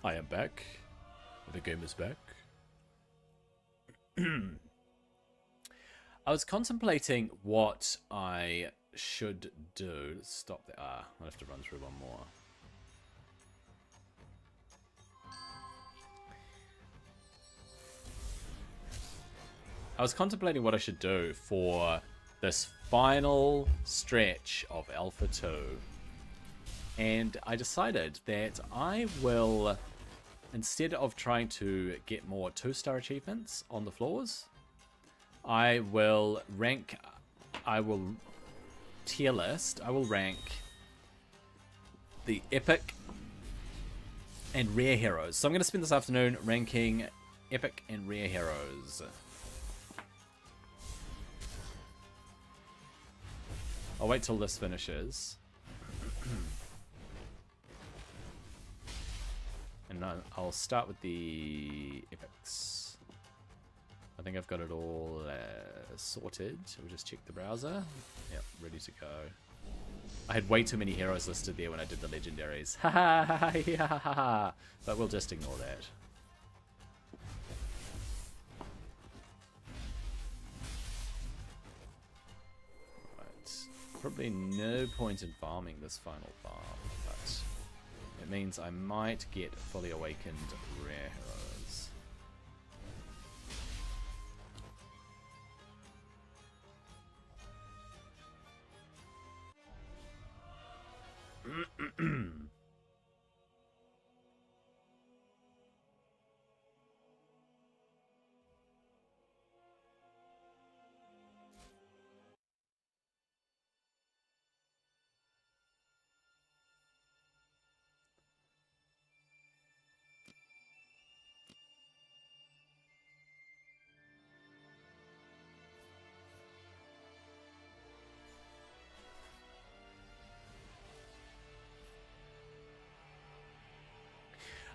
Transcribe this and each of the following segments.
I am back. The game is back. I was contemplating what I should do. Stop there. I'll have to run through one more. I was contemplating what I should do for this final stretch of Alpha 2. And I decided that I will, instead of trying to get more 2-star achievements on the floors, I will tier list, I will rank the epic and rare heroes. So I'm going to spend this afternoon ranking epic and rare heroes. I'll wait till this finishes. And I'll start with the epics. I think I've got it all sorted. We'll just check the browser. Yep, ready to go. I had way too many heroes listed there when I did the legendaries. Ha ha ha ha ha ha. But we'll just ignore that. Right. Probably no point in farming this final farm, but it means I might get fully awakened rare heroes.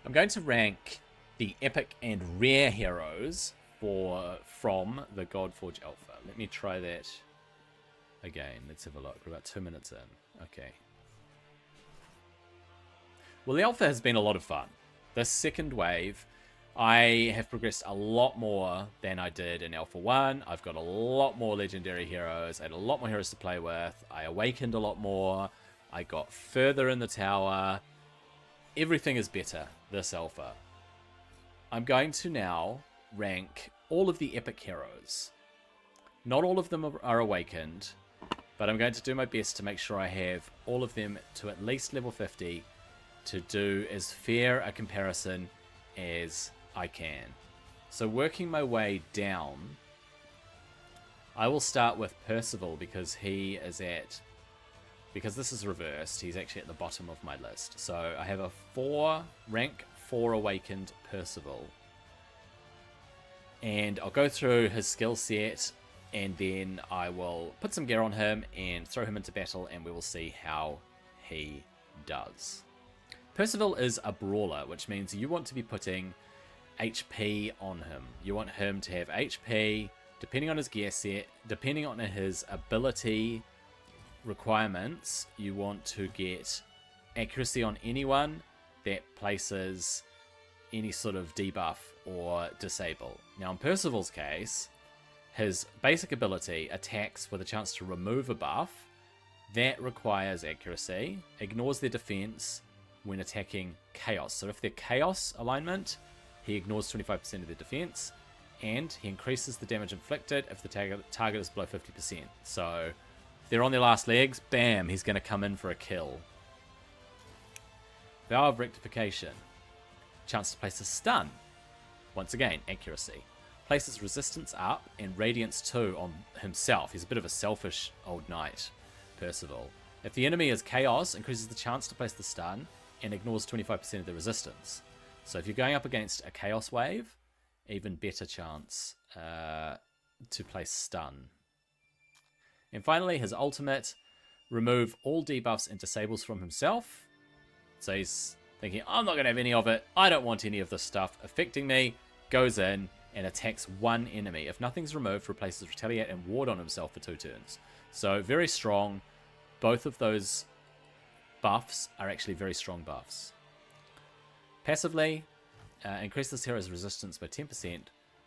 I'm going to rank the epic and rare heroes from the Godforge Alpha. Let me try that again. Let's have a look. We're about 2 minutes in. Okay. Well, the Alpha has been a lot of fun. This second wave, I have progressed a lot more than I did in Alpha 1. I've got a lot more legendary heroes. I had a lot more heroes to play with. I awakened a lot more. I got further in the tower. Everything is better this Alpha. I'm going to now rank all of the epic heroes. Not all of them are awakened, but I'm going to do my best to make sure I have all of them to at least level 50 to do as fair a comparison as I can. So working my way down, I will start with Percival because because this is reversed, he's actually at the bottom of my list. So I have a rank 4 awakened Percival. And I'll go through his skill set, and then I will put some gear on him and throw him into battle, and we will see how he does. Percival is a brawler, which means you want to be putting HP on him. You want him to have HP, depending on his gear set, depending on his ability requirements. You want to get accuracy on anyone that places any sort of debuff or disable. Now in Percival's case, his basic ability attacks with a chance to remove a buff. That requires accuracy, ignores their defense when attacking chaos. So if they're chaos alignment, he ignores 25% of their defense, and he increases the damage inflicted if the target is below 50%. So if they're on their last legs, bam, he's going to come in for a kill. Vow of Rectification. Chance to place a stun. Once again, accuracy. Places resistance up and radiance 2 on himself. He's a bit of a selfish old knight, Percival. If the enemy is chaos, increases the chance to place the stun and ignores 25% of the resistance. So if you're going up against a chaos wave, even better chance to place stun. And finally, his ultimate, remove all debuffs and disables from himself. So he's thinking, I'm not going to have any of it. I don't want any of this stuff affecting me. Goes in and attacks one enemy. If nothing's removed, replaces Retaliate and Ward on himself for 2 turns. So very strong. Both of those buffs are actually very strong buffs. Passively, increase this hero's resistance by 10%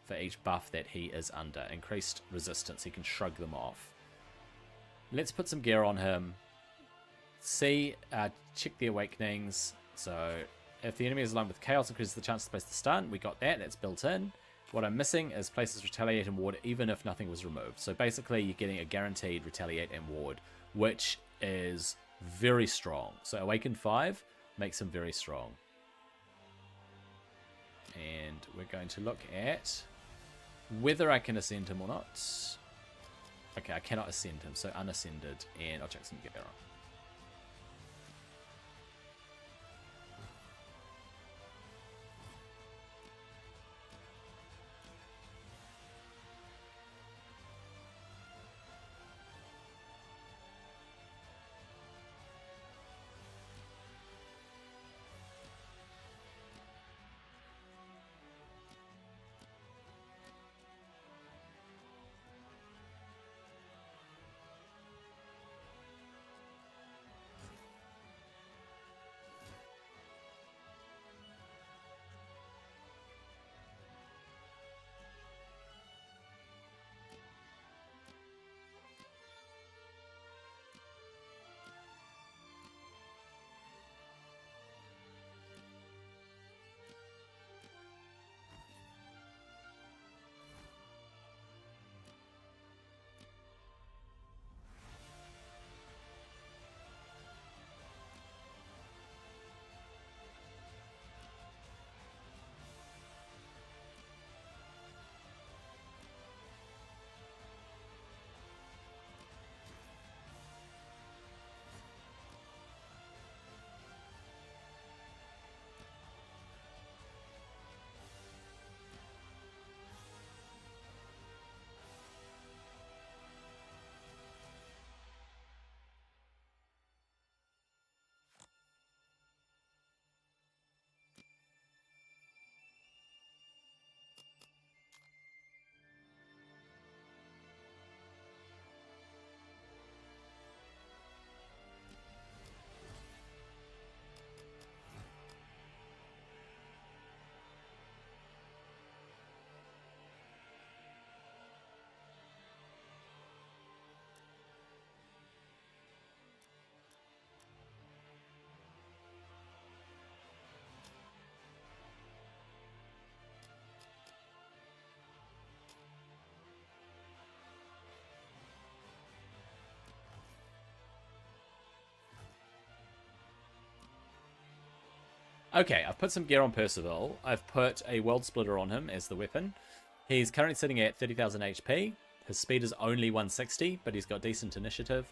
for each buff that he is under. Increased resistance, he can shrug them off. Let's put some gear on him. See, check the awakenings. So if the enemy is aligned with chaos, increases the chance to place the stun. We got that, that's built in. What I'm missing is places retaliate and ward even if nothing was removed. So basically you're getting a guaranteed retaliate and ward, which is very strong. So Awaken 5 makes him very strong. And we're going to look at whether I can ascend him or not. Okay, I cannot ascend him, so unascended, and I'll check some gear on. Okay, I've put some gear on Percival. I've put a World Splitter on him as the weapon. He's currently sitting at 30,000 HP. His speed is only 160, but he's got decent initiative.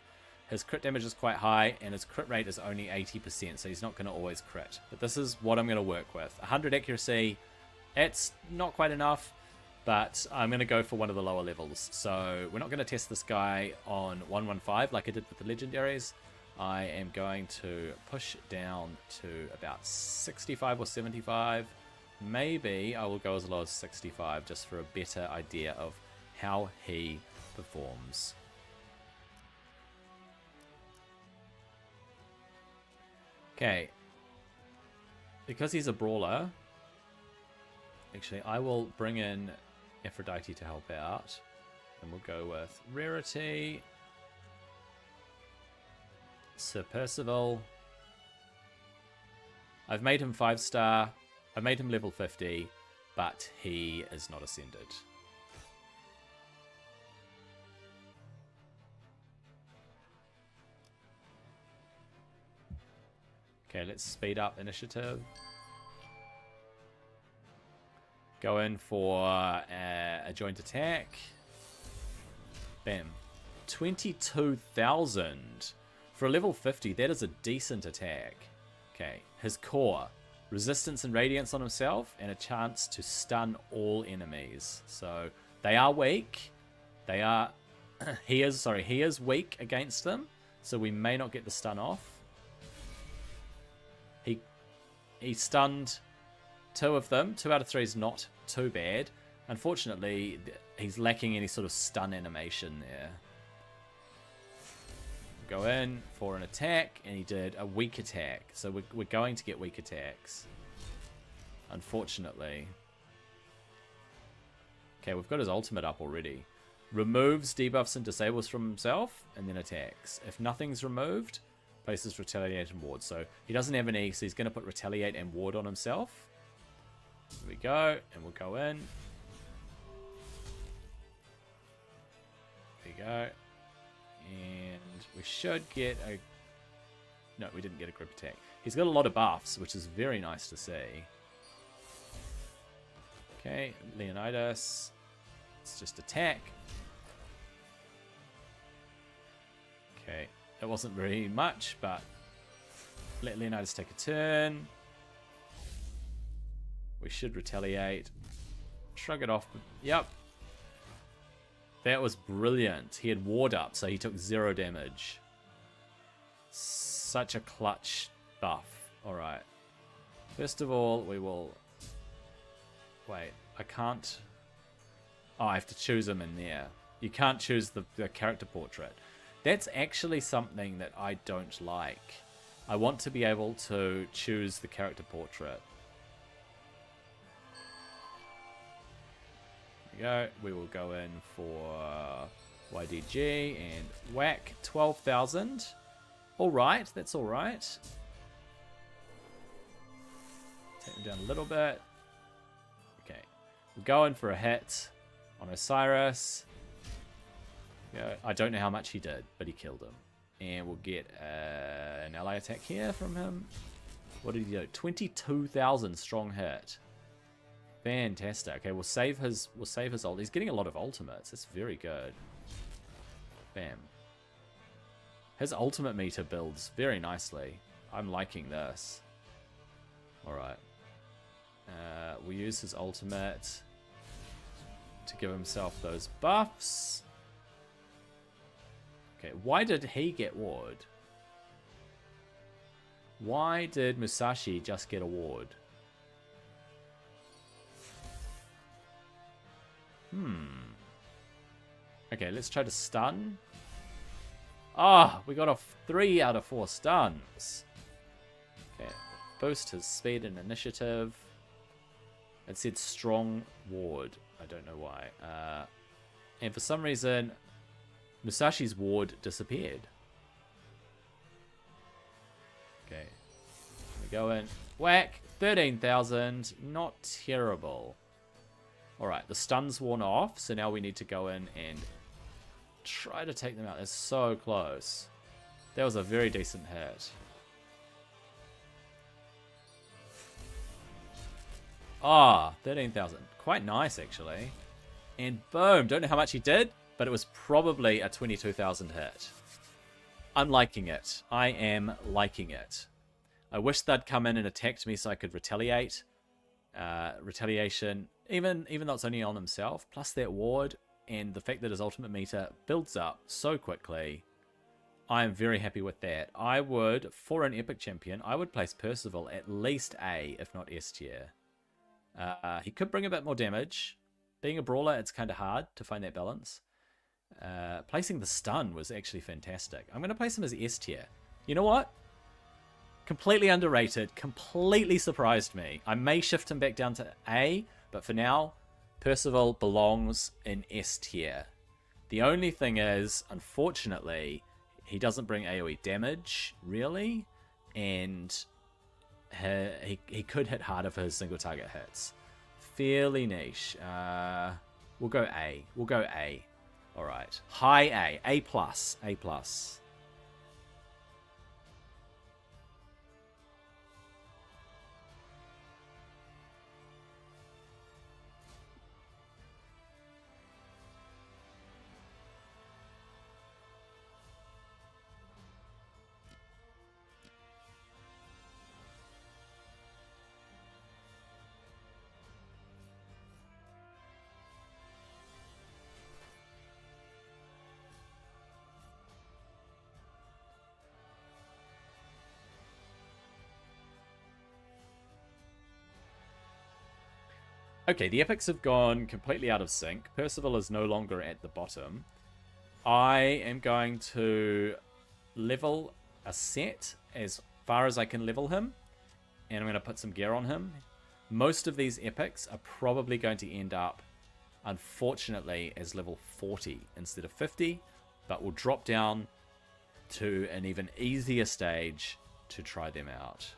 His crit damage is quite high, and his crit rate is only 80%, so he's not going to always crit. But this is what I'm going to work with. 100 accuracy, it's not quite enough, but I'm going to go for one of the lower levels. So we're not going to test this guy on 115 like I did with the legendaries. I am going to push down to about 65 or 75. Maybe I will go as low as 65 just for a better idea of how he performs. Okay. Because he's a brawler, actually I will bring in Aphrodite to help out. And we'll go with Rarity, Sir Percival. I've made him 5-star. I've made him level 50, but he is not ascended. Okay, let's speed up initiative. Go in for a joint attack. Bam. 22,000. For a level 50, that is a decent attack. Okay, his core. Resistance and radiance on himself, and a chance to stun all enemies. So, they are weak. They are... he is weak against them, so we may not get the stun off. He stunned 2 of them. 2 out of 3 is not too bad. Unfortunately, he's lacking any sort of stun animation there. Go in for an attack, and he did a weak attack. So we're going to get weak attacks. unfortunately. Okay, we've got his ultimate up already. Removes debuffs and disables from himself, and then attacks. If nothing's removed, places retaliate and ward. So he doesn't have any, so he's going to put retaliate and ward on himself. Here we go, and we'll go in. There you go. And we should get a... No, we didn't get a grip attack. He's got a lot of buffs, which is very nice to see. Okay, Leonidas. Let's just attack. Okay, it wasn't very much, but let Leonidas take a turn. We should retaliate. Shrug it off. Yep. That was brilliant. He had ward up, so he took 0 damage. Such a clutch buff. Alright. First of all, we will... Wait, I can't... Oh, I have to choose him in there. You can't choose the character portrait. That's actually something that I don't like. I want to be able to choose the character portrait. There we go. We will go in for YDG and whack 12,000. Alright, that's alright. Take him down a little bit. Okay. We'll go in for a hit on Osiris. Yeah, I don't know how much he did, but he killed him. And we'll get an ally attack here from him. What did he do? 22,000 strong hit. Fantastic. Okay, we'll save his ult. He's getting a lot of ultimates. That's very good. Bam. His ultimate meter builds very nicely. I'm liking this. Alright. We'll use his ultimate to give himself those buffs. Okay, why did he get ward? Why did Musashi just get a ward? Okay, let's try to stun. Ah, we got a 3 out of 4 stuns. Okay, boost his speed and initiative. It said strong ward. I don't know why. And for some reason, Musashi's ward disappeared. Okay. We go in. Whack! 13,000. Not terrible. Alright, the stun's worn off, so now we need to go in and try to take them out. They're so close. That was a very decent hit. Ah, 13,000. Quite nice, actually. And boom! Don't know how much he did, but it was probably a 22,000 hit. I'm liking it. I am liking it. I wish they'd come in and attacked me so I could retaliate. Retaliation, even though it's only on himself, plus that ward, and the fact that his ultimate meter builds up so quickly, I am very happy with that. I would, for an epic champion, I would place Percival at least A, if not S tier. He could bring a bit more damage. Being a brawler, it's kind of hard to find that balance. Placing the stun was actually fantastic. I'm going to place him as S tier. You know what? Completely underrated. Completely surprised me. I may shift him back down to A, but for now, Percival belongs in S tier. The only thing is, unfortunately, he doesn't bring AoE damage, really, and he could hit harder for his single target hits. Fairly niche. We'll go A. We'll go A. Alright. High A. A+. A+. Okay, the epics have gone completely out of sync. Percival is no longer at the bottom. I am going to level a set as far as I can level him. And I'm going to put some gear on him. Most of these epics are probably going to end up, unfortunately, as level 40 instead of 50, but we'll drop down to an even easier stage to try them out.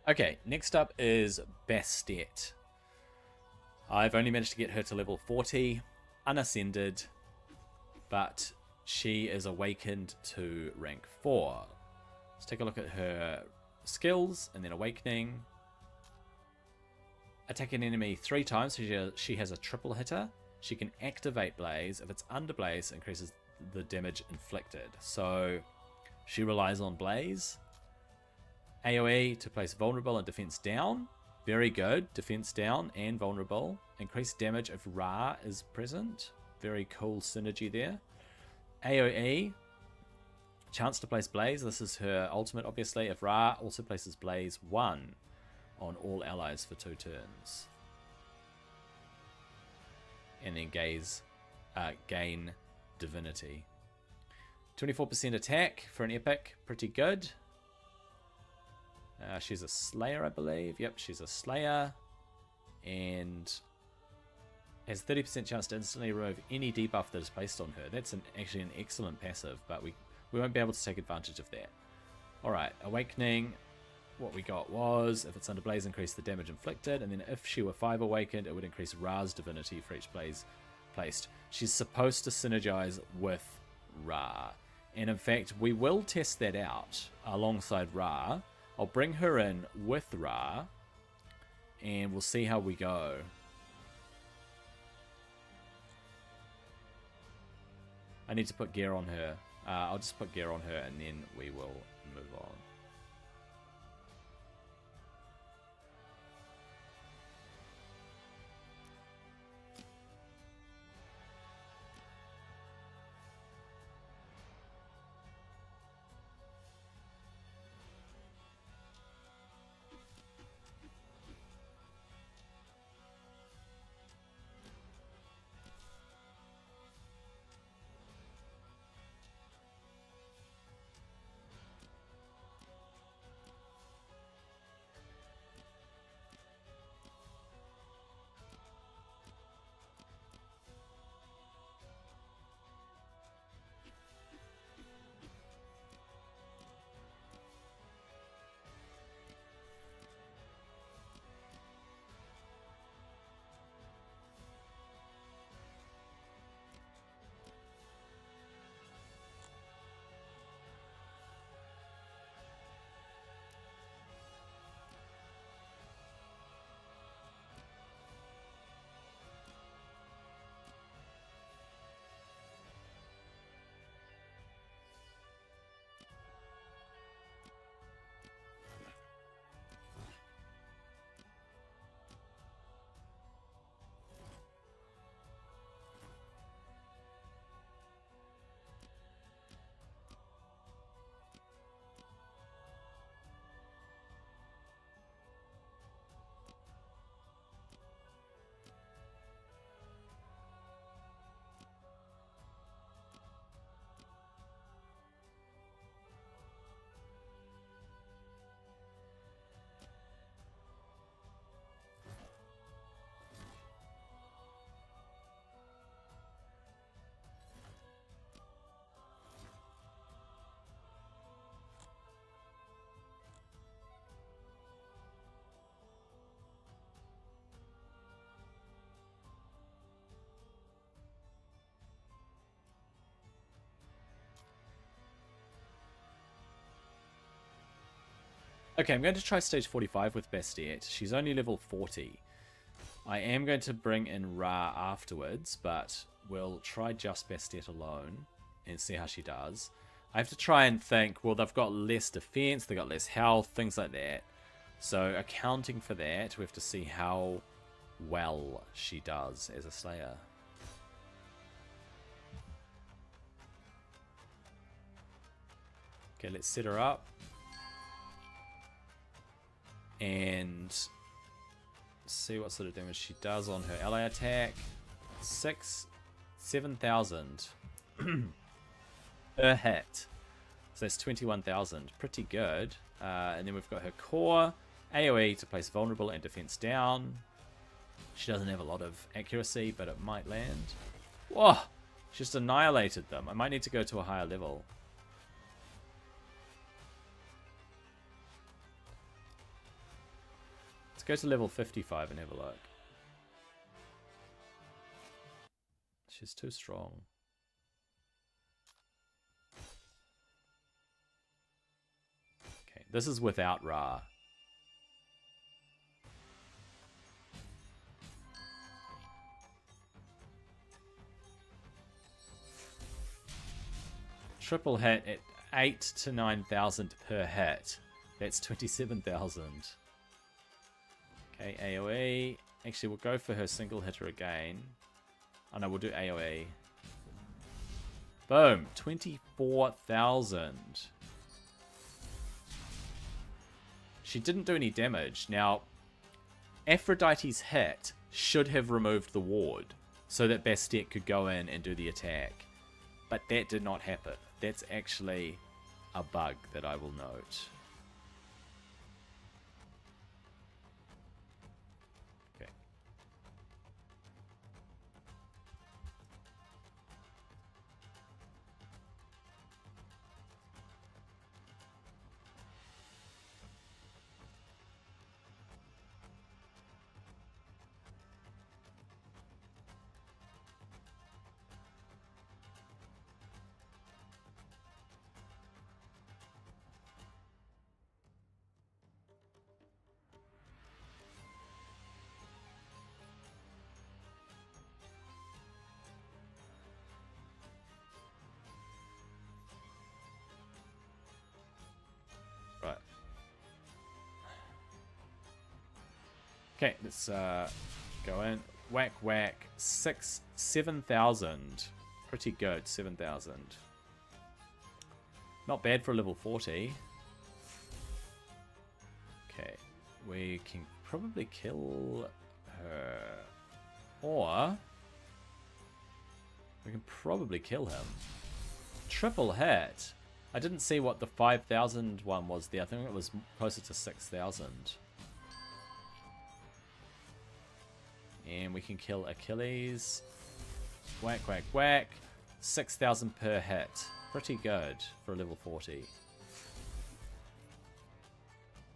Okay, next up is Bastet. I've only managed to get her to level 40, unascended, but she is awakened to rank 4. Let's take a look at her skills and then awakening. Attack an enemy 3 times, so she has a triple hitter. She can activate Blaze. If it's under Blaze, increases the damage inflicted. So she relies on Blaze. AoE to place vulnerable and defense down. Very good. Defense down and vulnerable. Increased damage if Ra is present. Very cool synergy there. AoE. Chance to place Blaze. This is her ultimate, obviously. If Ra also places Blaze 1 on all allies for 2 turns. And then gain Divinity. 24% attack for an epic. Pretty good. She's a Slayer, I believe. Yep, she's a Slayer. And has 30% chance to instantly remove any debuff that is placed on her. That's actually an excellent passive, but we won't be able to take advantage of that. Alright, Awakening. What we got was, if it's under Blaze, increase the damage inflicted. And then if she were 5 awakened, it would increase Ra's Divinity for each Blaze placed. She's supposed to synergize with Ra. And in fact, we will test that out alongside Ra. I'll bring her in with Ra, and we'll see how we go. I need to put gear on her. I'll just put gear on her, and then we will move on. Okay, I'm going to try stage 45 with Bastet. She's only level 40. I am going to bring in Ra afterwards, but we'll try just Bastet alone and see how she does. I have to try and think, well, they've got less defense, they've got less health, things like that. So accounting for that, we have to see how well she does as a Slayer. Okay, let's set her up. And see what sort of damage she does on her ally attack. 7,000. per hit. So that's 21,000. Pretty good. And then we've got her core. AoE to place vulnerable and defense down. She doesn't have a lot of accuracy, but it might land. Whoa! Just annihilated them. I might need to go to a higher level. Let's go to level 55 and have a look. She's too strong. Okay, this is without Ra. Triple hit at 8 to 9,000 per hit. That's 27,000. Okay, AoE. Actually, we'll go for her single hitter again. Oh no, we'll do AoE. Boom, 24,000. She didn't do any damage. Now, Aphrodite's hit should have removed the ward so that Bastet could go in and do the attack. But that did not happen. That's actually a bug that I will note. Okay. Right. Okay, let's go in. Whack, whack. 7,000. Pretty good, 7,000. Not bad for a level 40. Okay, we can probably kill her. Or we can probably kill him. Triple hit. I didn't see what the 5,000 one was there. I think it was closer to 6,000. And we can kill Achilles. Whack, whack, whack. 6,000 per hit. Pretty good for a level 40.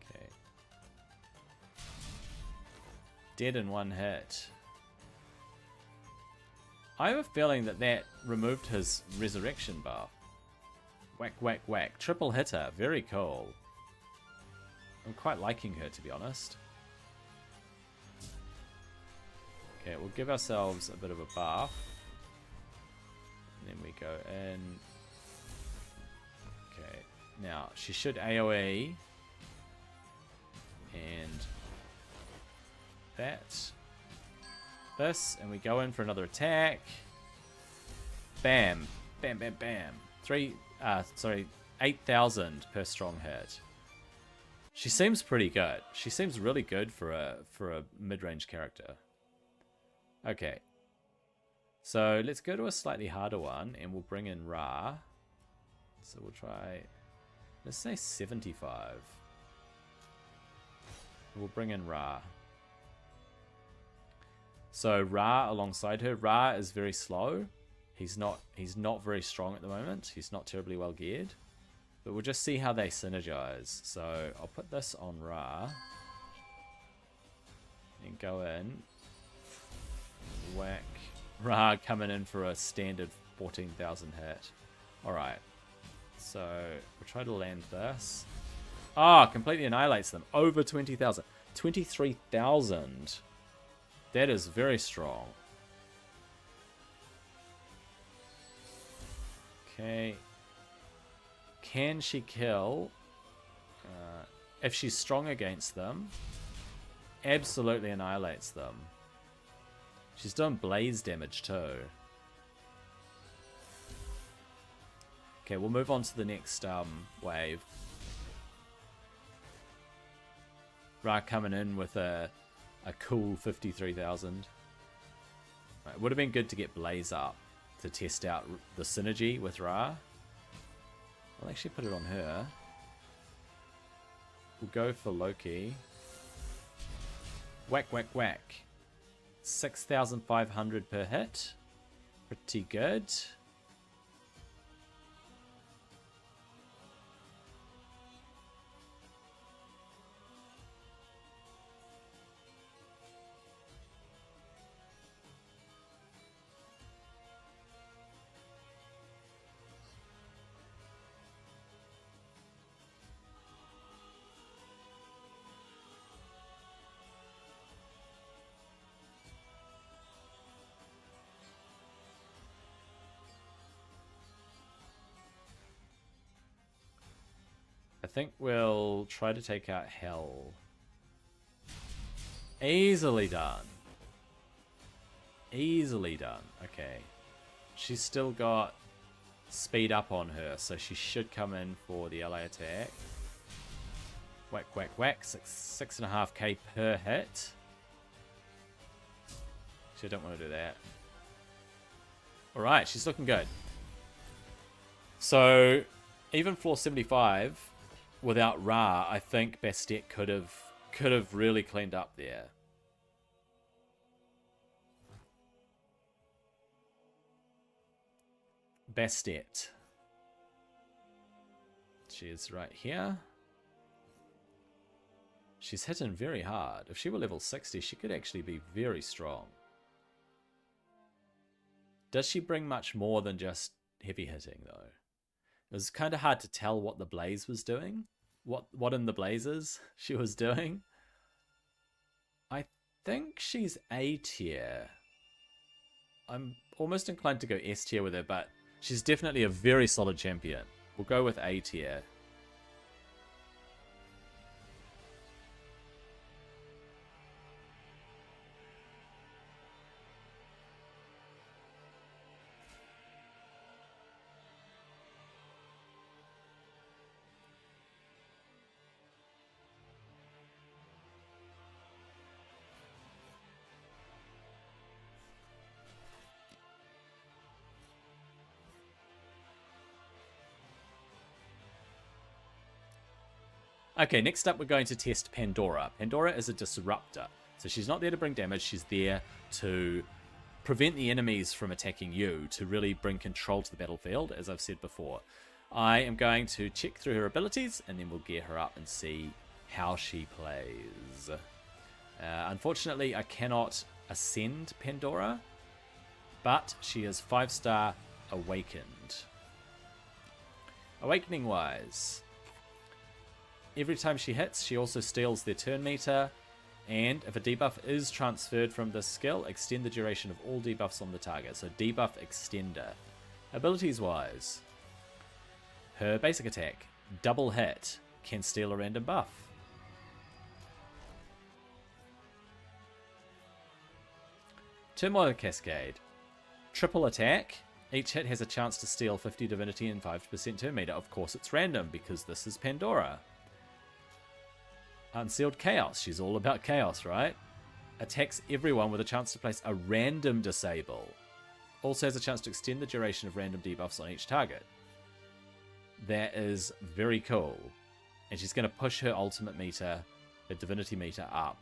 Okay. Dead in one hit. I have a feeling that that removed his resurrection buff. Whack, whack, whack. Triple hitter. Very cool. I'm quite liking her, to be honest. Okay, we'll give ourselves a bit of a buff. And then we go in. Okay, now she should AoE. And that. This, and we go in for another attack. Bam. Bam, bam, bam. 8,000 per strong hit. She seems pretty good. She seems really good for a mid-range character. Okay. So let's go to a slightly harder one, and we'll bring in Ra. So we'll try, let's say 75. We'll bring in Ra. So Ra alongside her. Ra is very slow. He's not very strong at the moment. He's not terribly well geared. But we'll just see how they synergize. So I'll put this on Ra. And go in. Whack. Ra coming in for a standard 14,000 hit. Alright. So we'll try to land this. Ah, completely annihilates them. Over 20,000. 23,000. That is very strong. Okay. Can she kill? If she's strong against them, absolutely annihilates them. She's doing blaze damage too. Okay, we'll move on to the next wave. Ra coming in with a cool 53,000. Right, would have been good to get blaze up. to test out the synergy with Ra. I'll actually put it on her. We'll go for Loki. Whack, whack, whack. 6,500 per hit. Pretty good. I think we'll try to take out Hell. Easily done. Easily done. Okay. She's still got speed up on her, so she should come in for the ally attack. Whack, whack, whack. 6.5k per hit. Actually, I don't want to do that. Alright, she's looking good. So, even floor 75, without Ra, I think Bastet could have really cleaned up there. Bastet. She is right here. She's hitting very hard. If she were level 60, she could actually be very strong. Does she bring much more than just heavy hitting, though? It was kind of hard to tell what the Blaze was doing. What in the Blazes she was doing. I think she's A tier. I'm almost inclined to go S tier with her, but she's definitely a very solid champion. We'll go with A tier. Okay, next up we're going to test Pandora. Pandora is a disruptor. So she's not there to bring damage, she's there to prevent the enemies from attacking you, to really bring control to the battlefield, as I've said before. I am going to check through her abilities, and then we'll gear her up and see how she plays. Unfortunately, I cannot ascend Pandora, but she is 5-star Awakened. Awakening-wise, every time she hits, she also steals their turn meter, and if a debuff is transferred from this skill, extend the duration of all debuffs on the target. So debuff extender. Abilities-wise, her basic attack, double hit, can steal a random buff. Turmoil Cascade, triple attack. Each hit has a chance to steal 50 divinity and 5% turn meter. Of course it's random, because this is Pandora. Unsealed Chaos. She's all about chaos, right? Attacks everyone with a chance to place a random disable. Also has a chance to extend the duration of random debuffs on each target. That is very cool. And she's going to push her ultimate meter, her divinity meter, up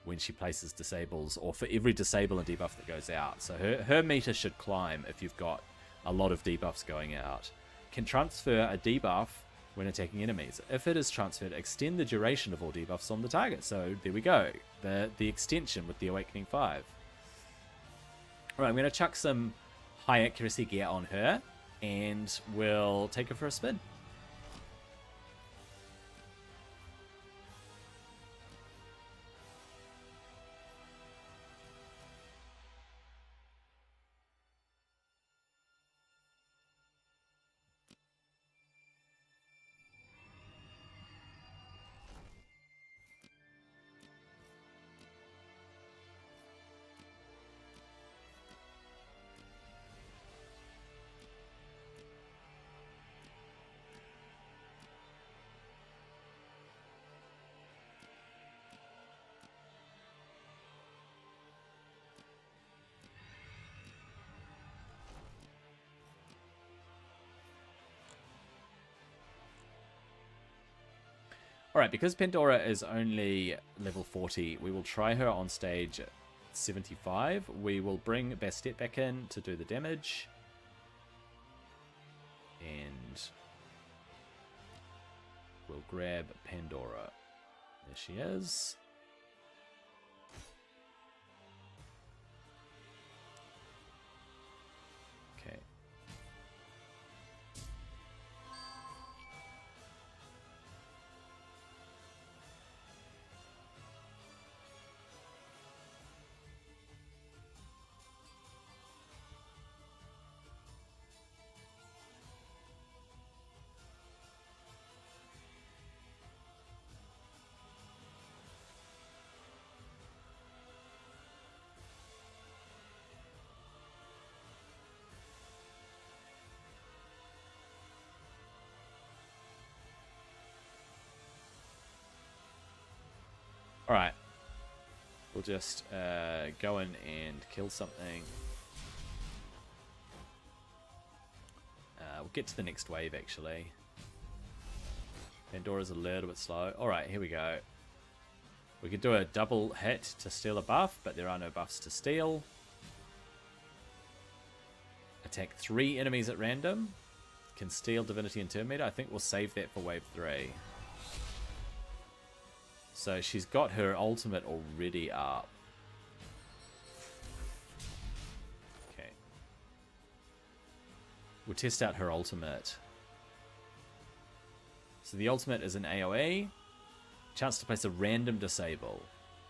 when she places disables, or for every disable and debuff that goes out. So her meter should climb if you've got a lot of debuffs going out. Can transfer a debuff when attacking enemies. If it is transferred, extend the duration of all debuffs on the target. So there we go. The extension with the Awakening 5. Alright, I'm going to chuck some high accuracy gear on her, and we'll take her for a spin. Alright, because Pandora is only level 40, we will try her on stage 75. We will bring Bastet back in to do the damage. And we'll grab Pandora. There she is. Okay. Alright. We'll just go in and kill something. We'll get to the next wave, actually. Pandora's a little bit slow. Alright, here we go. We could do a double hit to steal a buff, but there are no buffs to steal. Attack 3 enemies at random. Can steal Divinity Intermeter. I think we'll save that for wave 3. So she's got her ultimate already up. Okay. We'll test out her ultimate. So the ultimate is an AoE. Chance to place a random disable.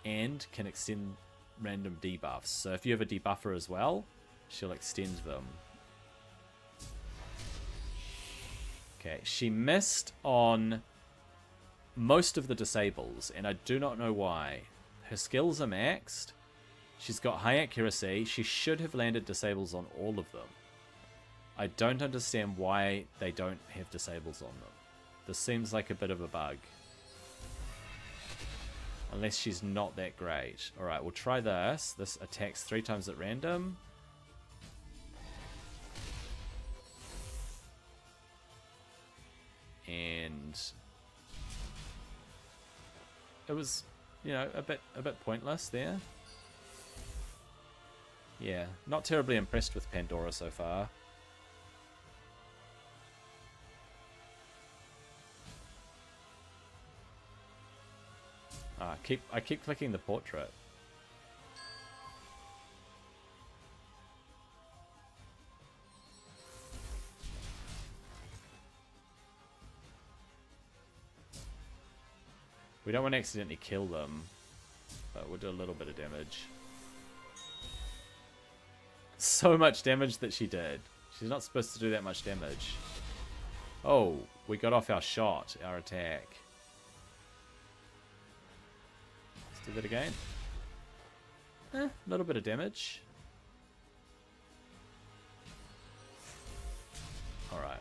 And can extend random debuffs. So if you have a debuffer as well, she'll extend them. Okay, she missed on most of the disables, and I do not know why. Her skills are maxed. She's got high accuracy. She should have landed disables on all of them. I don't understand why they don't have disables on them. This seems like a bit of a bug. Unless she's not that great. Alright, we'll try this. This attacks 3 times at random. And it was, you know, a bit pointless there. Yeah, not terribly impressed with Pandora so far. I keep clicking the portrait. We don't want to accidentally kill them, but we'll do a little bit of damage. So much damage that she did. She's not supposed to do that much damage. Oh, we got off our shot, our attack. Let's do that again. A little bit of damage. Alright.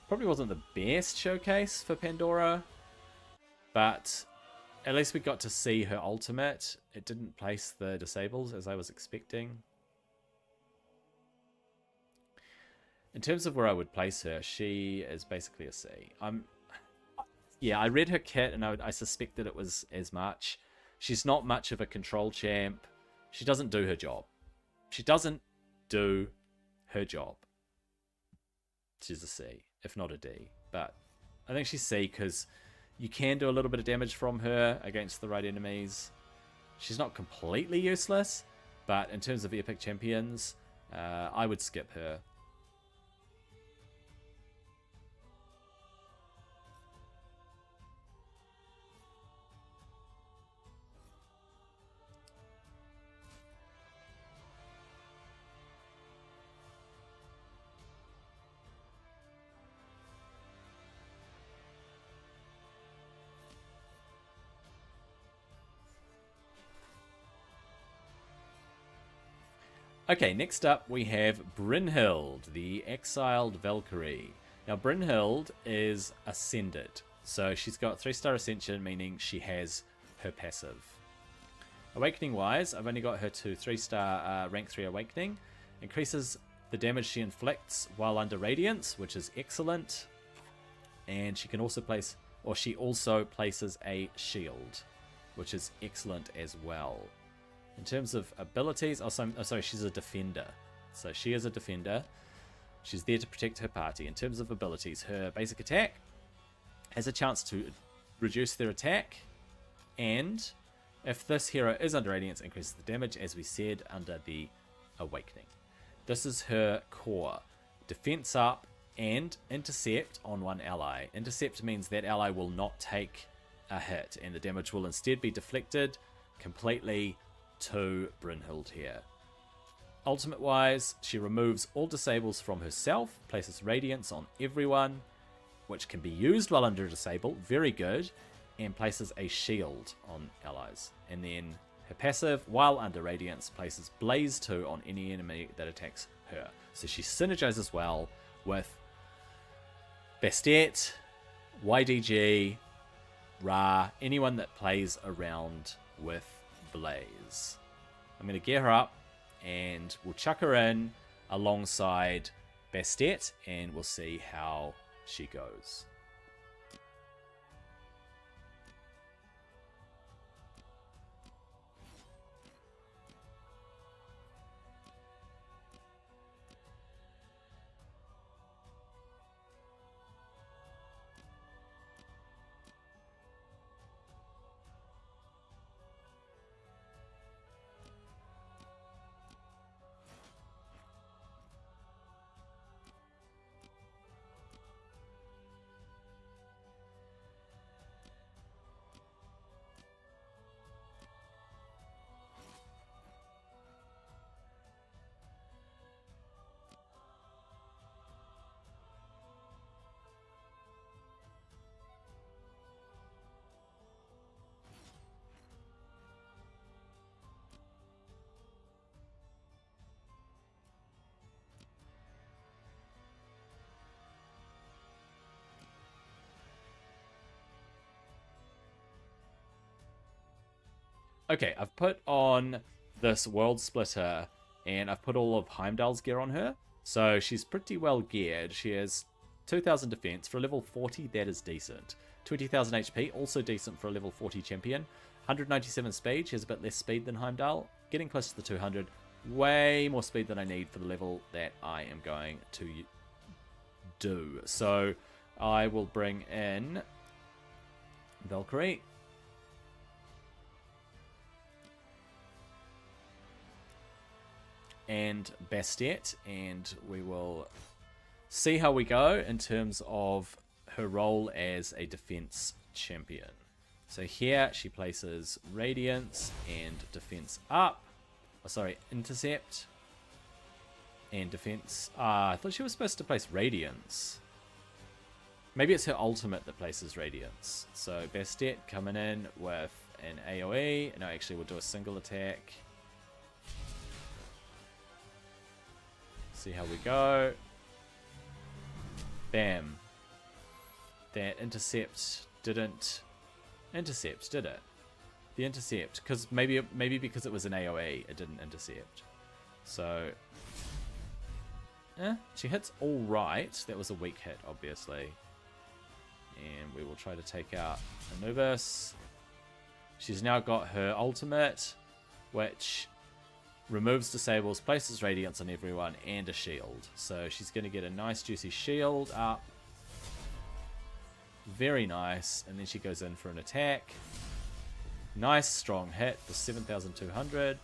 Probably wasn't the best showcase for Pandora. But at least we got to see her ultimate. It didn't place the disables as I was expecting. In terms of where I would place her, she is basically a C. Yeah, I read her kit and I suspected it was as much. She's not much of a control champ. She doesn't do her job. She doesn't do her job. She's a C, if not a D. But I think she's C because you can do a little bit of damage from her against the right enemies. She's not completely useless, but in terms of epic champions, I would skip her. Okay, next up we have Brynhild, the Exiled Valkyrie. Now Brynhild is Ascended, so she's got 3-star Ascension, meaning she has her passive. Awakening wise, I've only got her to 3-star rank 3 Awakening. Increases the damage she inflicts while under Radiance, which is excellent. And she can also place or she also places a shield, which is excellent as well. In terms of abilities, sorry, she's a defender. So she is a defender. She's there to protect her party. In terms of abilities, her basic attack has a chance to reduce their attack, and if this hero is under Radiance, increases the damage, as we said, under the Awakening. This is her core. Defense up and intercept on one ally. Intercept means that ally will not take a hit, and the damage will instead be deflected completely to Brynhild here. Ultimate wise, she removes all disables from herself, places Radiance on everyone, which can be used while under disable, very good, and places a shield on allies. And then her passive, while under Radiance, places Blaze 2 on any enemy that attacks her. So she synergizes well with Bastet, YDG, Ra, anyone that plays around with Blaze. I'm going to gear her up and we'll chuck her in alongside Bastet and we'll see how she goes. Okay, I've put on this World Splitter, and I've put all of Heimdall's gear on her. So she's pretty well geared. She has 2,000 defense. For a level 40, that is decent. 20,000 HP, also decent for a level 40 champion. 197 speed, she has a bit less speed than Heimdall. Getting close to the 200, way more speed than I need for the level that I am going to do. So I will bring in Valkyrie. And Bastet, and we will see how we go in terms of her role as a defense champion. So here she places Radiance and defense up. Oh, sorry, intercept and defense. I thought she was supposed to place Radiance. Maybe it's her ultimate that places Radiance. So Bastet coming in with an AoE. No, actually we'll do a single attack. See how we go. Bam. That intercept didn't intercept, did it? The intercept, because maybe because it was an AoE, it didn't intercept. So, she hits all right. That was a weak hit, obviously. And we will try to take out Anubis. She's now got her ultimate, which removes disables, places Radiance on everyone, and a shield. So she's going to get a nice juicy shield up. Very nice. And then she goes in for an attack. Nice strong hit for 7,200.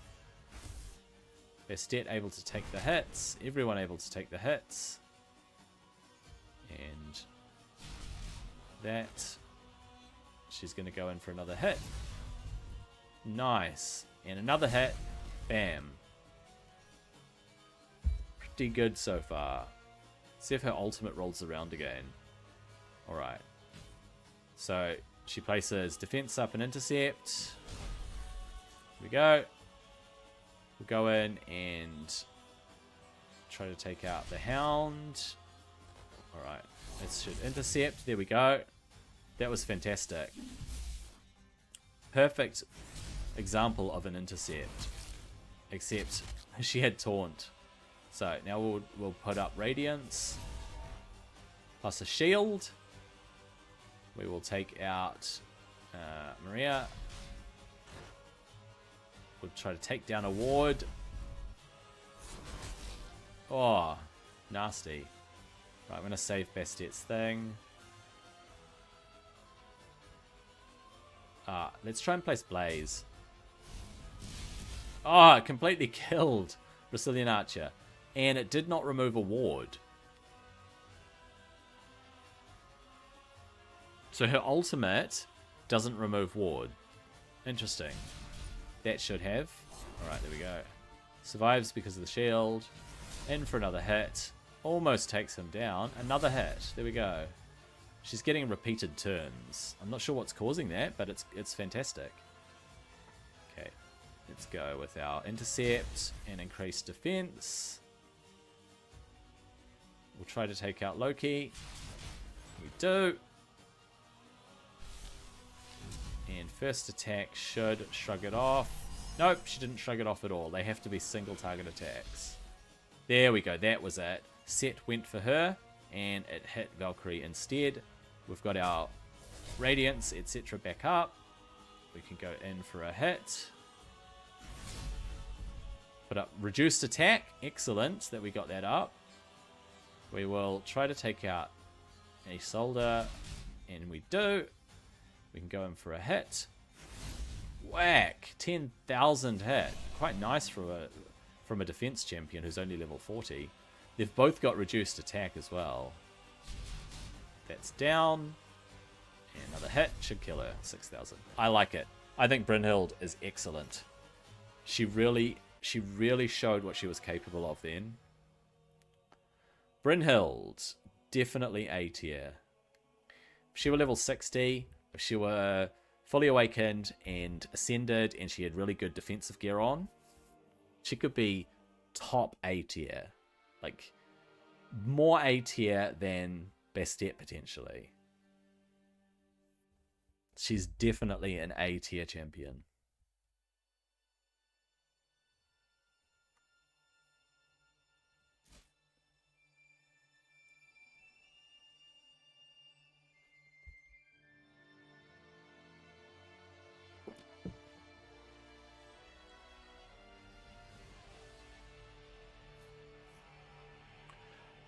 Bastet able to take the hits. Everyone able to take the hits. And that. She's going to go in for another hit. Nice. And another hit. Bam. Pretty good so far. See if her ultimate rolls around again. Alright. So, she places defense up and intercept. Here we go. We'll go in and try to take out the Hound. Alright. This should intercept. There we go. That was fantastic. Perfect example of an intercept. Except she had taunt. So now we'll put up Radiance plus a shield. We will take out Maria. We'll try to take down a ward. Oh, nasty. Right, I'm going to save Bastet's thing. Let's try and place Blaze. Oh, it completely killed Brazilian Archer. And it did not remove a ward. So her ultimate doesn't remove ward. Interesting. That should have. Alright, there we go. Survives because of the shield. In for another hit. Almost takes him down. Another hit. There we go. She's getting repeated turns. I'm not sure what's causing that, but it's fantastic. Okay. Let's go with our intercept and increase defense. We'll try to take out Loki. We do. And first attack should shrug it off. Nope, she didn't shrug it off at all. They have to be single target attacks. There we go, that was it. Set went for her, and it hit Valkyrie instead. We've got our Radiance, etc. back up. We can go in for a hit. Put up reduced attack. Excellent that we got that up. We will try to take out Isolde, and we do. We can go in for a hit. Whack! 10,000 hit. Quite nice from a defense champion who's only level 40. They've both got reduced attack as well. That's down. And another hit should kill her. 6,000. I like it. I think Brynhild is excellent. She really showed what she was capable of then. Brynhild, definitely A tier. If she were level 60, if she were fully awakened and ascended and she had really good defensive gear on, she could be top A tier. Like, more A tier than Bastet potentially. She's definitely an A tier champion.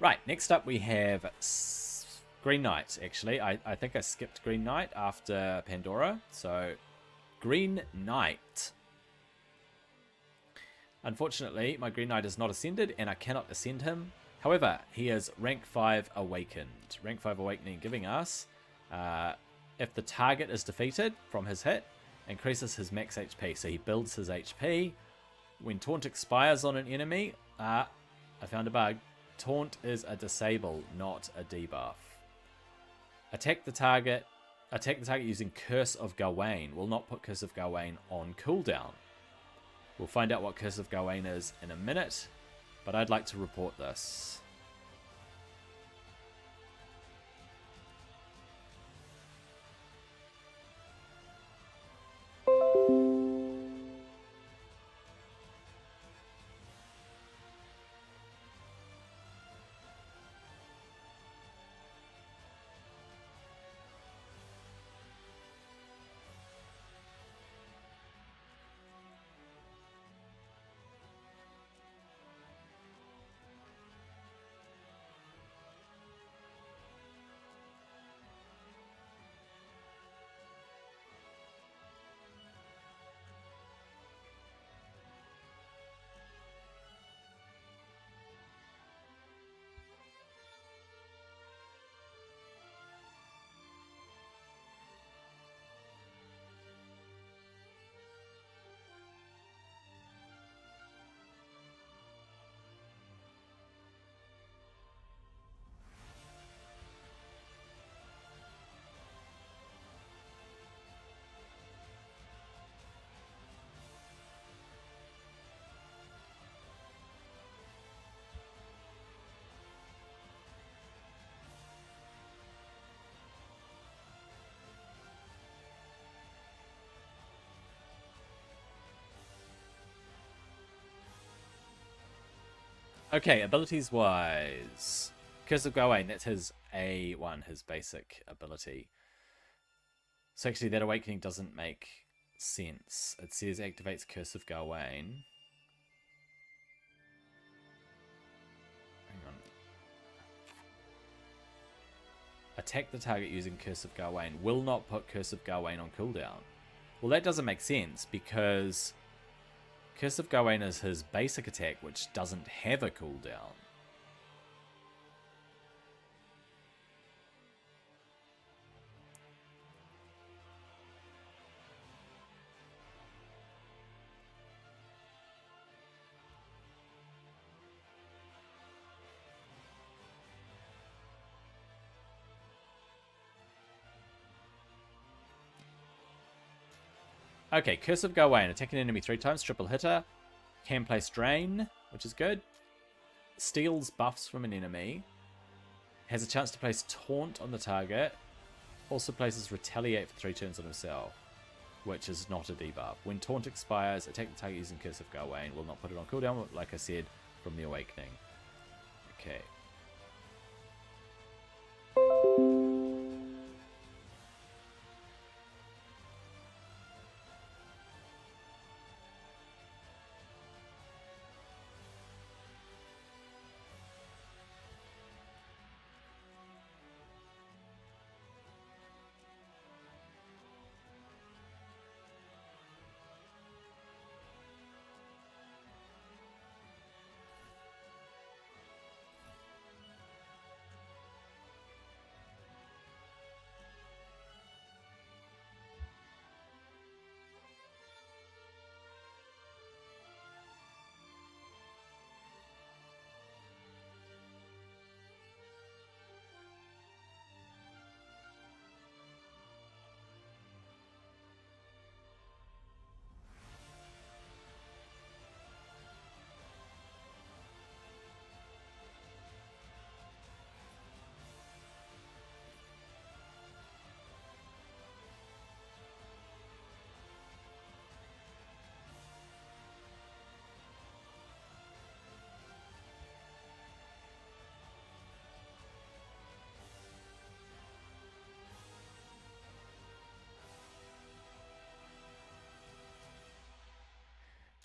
Right, next up we have Green Knight, actually. I think I skipped Green Knight after Pandora. So, Green Knight. Unfortunately, my Green Knight is not ascended, and I cannot ascend him. However, he is rank 5 awakened. Rank 5 awakening giving us, if the target is defeated from his hit, increases his max HP. So he builds his HP. When Taunt expires on an enemy, I found a bug. Taunt is a disable, not a debuff. Attack the target using Curse of Gawain. Will not put Curse of Gawain on cooldown. We'll find out what Curse of Gawain is in a minute, but I'd like to report this. Okay, abilities wise. Curse of Gawain, that's his A1, his basic ability. So actually that awakening doesn't make sense. It says activates Curse of Gawain. Hang on. Attack the target using Curse of Gawain. Will not put Curse of Gawain on cooldown. Well, that doesn't make sense because Curse of Gawain is his basic attack, which doesn't have a cooldown. Okay, Curse of Gawain. Attack an enemy 3 times, triple hitter. Can place Drain, which is good. Steals buffs from an enemy. Has a chance to place Taunt on the target. Also places Retaliate for 3 turns on himself, which is not a debuff. When Taunt expires, attack the target using Curse of Gawain. Will not put it on cooldown, like I said, from the Awakening. Okay.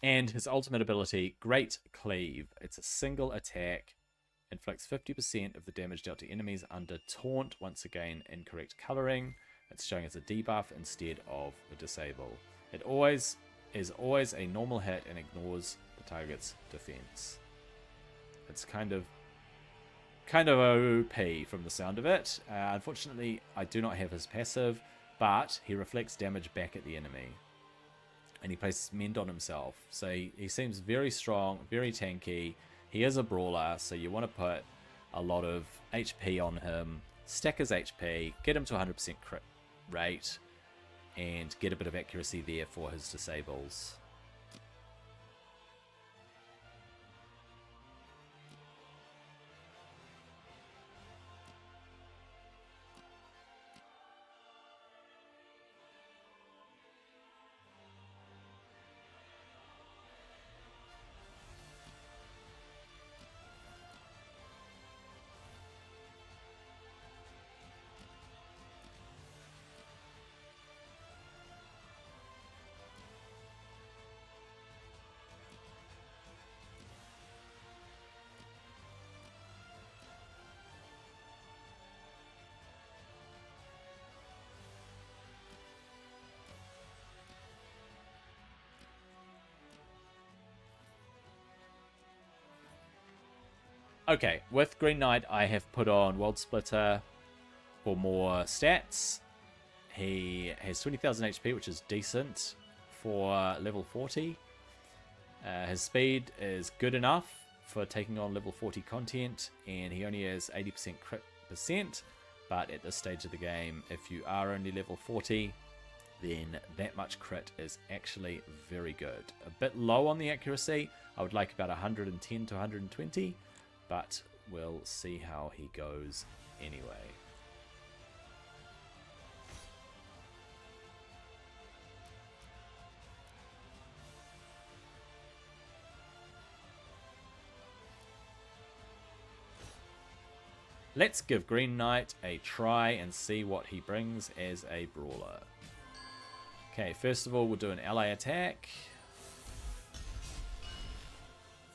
And his ultimate ability, Great Cleave. It's a single attack. Inflicts 50% of the damage dealt to enemies under Taunt. Once again, incorrect coloring. It's showing as a debuff instead of a disable. It is always a normal hit and ignores the target's defense. It's kind of OP from the sound of it. Unfortunately, I do not have his passive, but he reflects damage back at the enemy. And he places Mend on himself. So he seems very strong, very tanky. He is a brawler, so you want to put a lot of HP on him, stack his HP, get him to 100% crit rate, and get a bit of accuracy there for his disables. Okay, with Green Knight, I have put on World Splitter for more stats. He has 20,000 HP, which is decent for level 40. His speed is good enough for taking on level 40 content, and he only has 80% crit percent. But at this stage of the game, if you are only level 40, then that much crit is actually very good. A bit low on the accuracy. I would like about 110 to 120. But we'll see how he goes anyway. Let's give Green Knight a try and see what he brings as a brawler. Okay, first of all, we'll do an ally attack.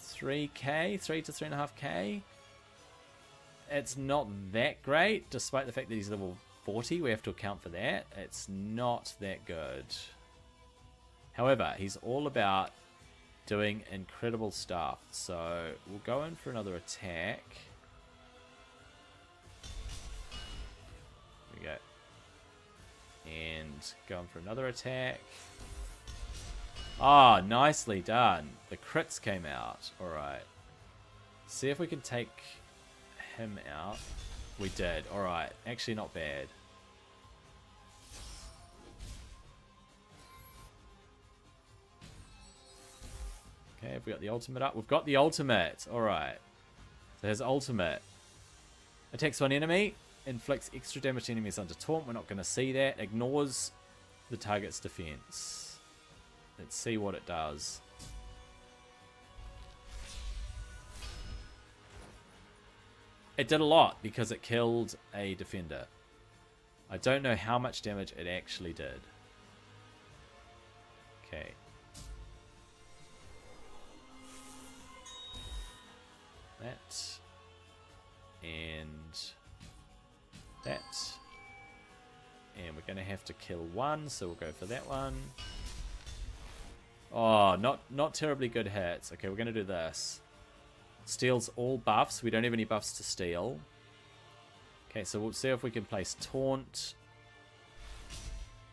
3k, 3 to 3.5k. It's not that great, despite the fact that he's level 40. We have to account for that. It's not that good. However, he's all about doing incredible stuff. So we'll go in for another attack. There we go. And go in for another attack. Ah, nicely done. The crits came out. Alright. See if we can take him out. We did. Alright. Actually not bad. Okay, have we got the ultimate up? We've got the ultimate. Alright. So his ultimate. Attacks one enemy. Inflicts extra damage to enemies under taunt. We're not going to see that. Ignores the target's defense. Let's see what it does. It did a lot because it killed a defender. I don't know how much damage it actually did. Okay. That. And that. And we're going to have to kill one, so we'll go for that one. Oh, not terribly good hits. Okay, we're going to do this. Steals all buffs. We don't have any buffs to steal. Okay, so we'll see if we can place Taunt.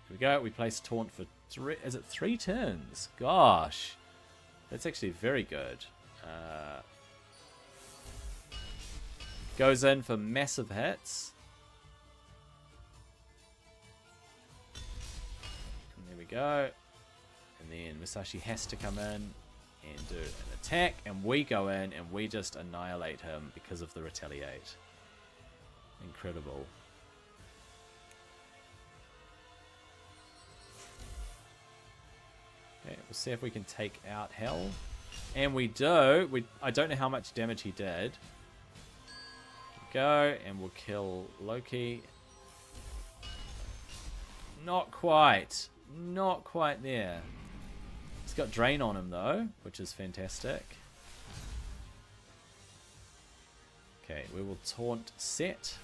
Here we go. We place Taunt for 3... Is it 3 turns? Gosh. That's actually very good. Goes in for massive hits. And there we go. And then Musashi has to come in and do an attack. And we go in and we just annihilate him because of the retaliate. Incredible. Okay, we'll see if we can take out Hell. And we do. I don't know how much damage he did. Go, and we'll kill Loki. Not quite. Not quite there. He's got Drain on him though, which is fantastic. Okay, we will taunt Set.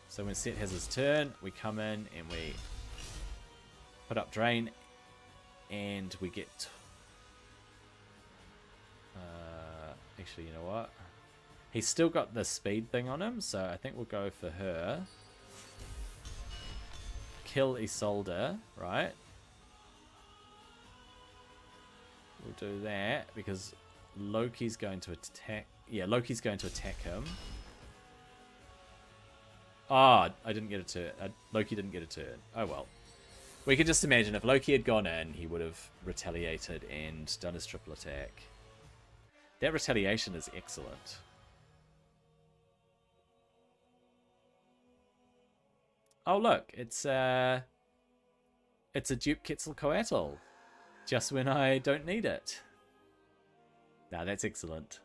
So when Set has his turn, we come in and we put up Drain, and we get... actually, you know what? He's still got the speed thing on him, so I think we'll go for her. Kill Isolde, right? We'll do that because Loki's going to attack. Yeah, Loki's going to attack him. Ah, I didn't get a turn. Loki didn't get a turn. Oh well. We can just imagine if Loki had gone in, he would have retaliated and done his triple attack. That retaliation is excellent. Oh look, it's a dupe Quetzalcoatl. Just when I don't need it. Now that's excellent.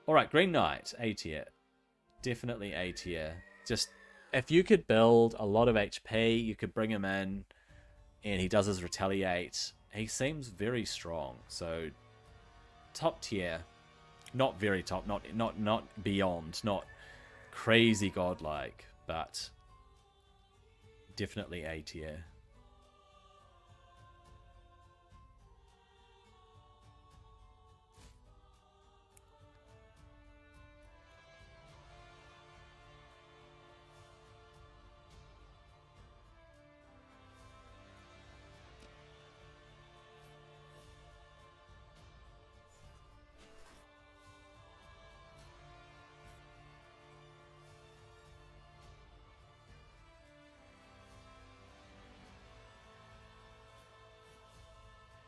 Alright, Green Knight, A tier. Definitely A tier. Just, if you could build a lot of HP, you could bring him in, and he does his retaliate. He seems very strong, so top tier. Not very top, not beyond, not crazy godlike, but definitely A tier.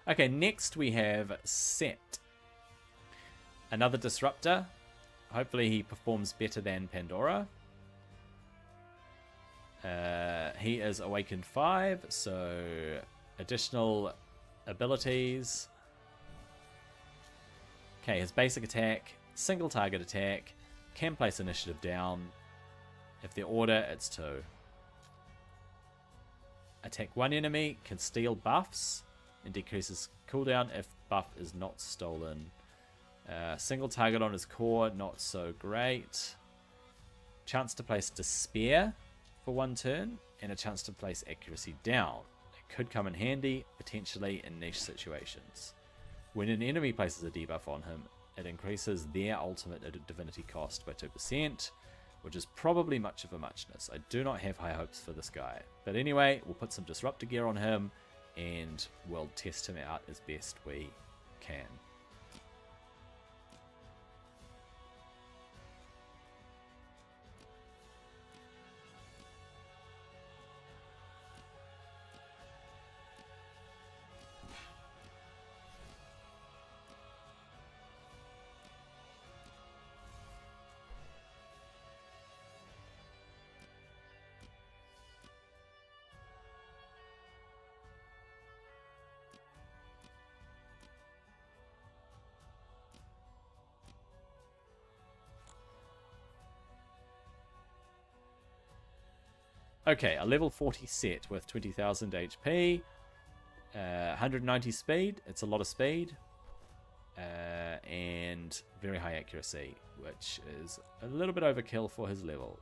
Okay, next we have Set. Another disruptor. Hopefully he performs better than Pandora. He is Awakened 5, so additional abilities. Okay, his basic attack, single target attack, can place initiative down, If they're order, it's 2. Attack one enemy, can steal buffs, and decreases cooldown if buff is not stolen. Single target on his core, not so great. Chance to place Despair for 1 turn, and a chance to place Accuracy down. It could come in handy, potentially in niche situations. When an enemy places a debuff on him, it increases their ultimate divinity cost by 2%, which is probably much of a muchness. I do not have high hopes for this guy. But anyway, we'll put some Disruptor gear on him, and we'll test him out as best we can. Okay, a level 40 set with 20,000 HP, 190 speed, it's a lot of speed, and very high accuracy, which is a little bit overkill for his level.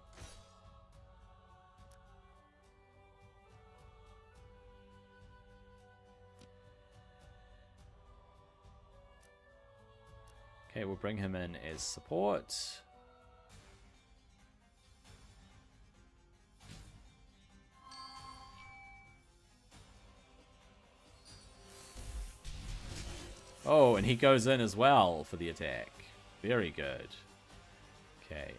Okay, we'll bring him in as support. Oh, and he goes in as well for the attack. Very good. Okay.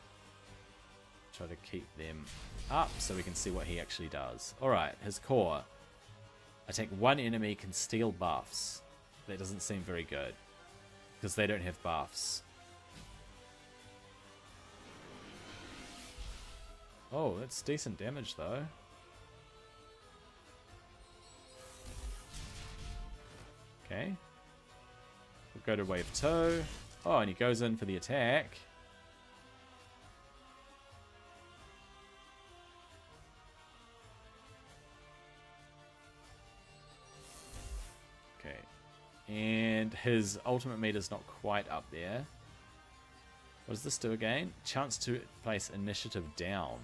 Try to keep them up so we can see what he actually does. Alright, his core. Attack one enemy, can steal buffs. That doesn't seem very good, because they don't have buffs. Oh, that's decent damage though. Okay. We'll go to wave 2. Oh, and he goes in for the attack. Okay. And his ultimate meter's not quite up there. What does this do again? Chance to place initiative down.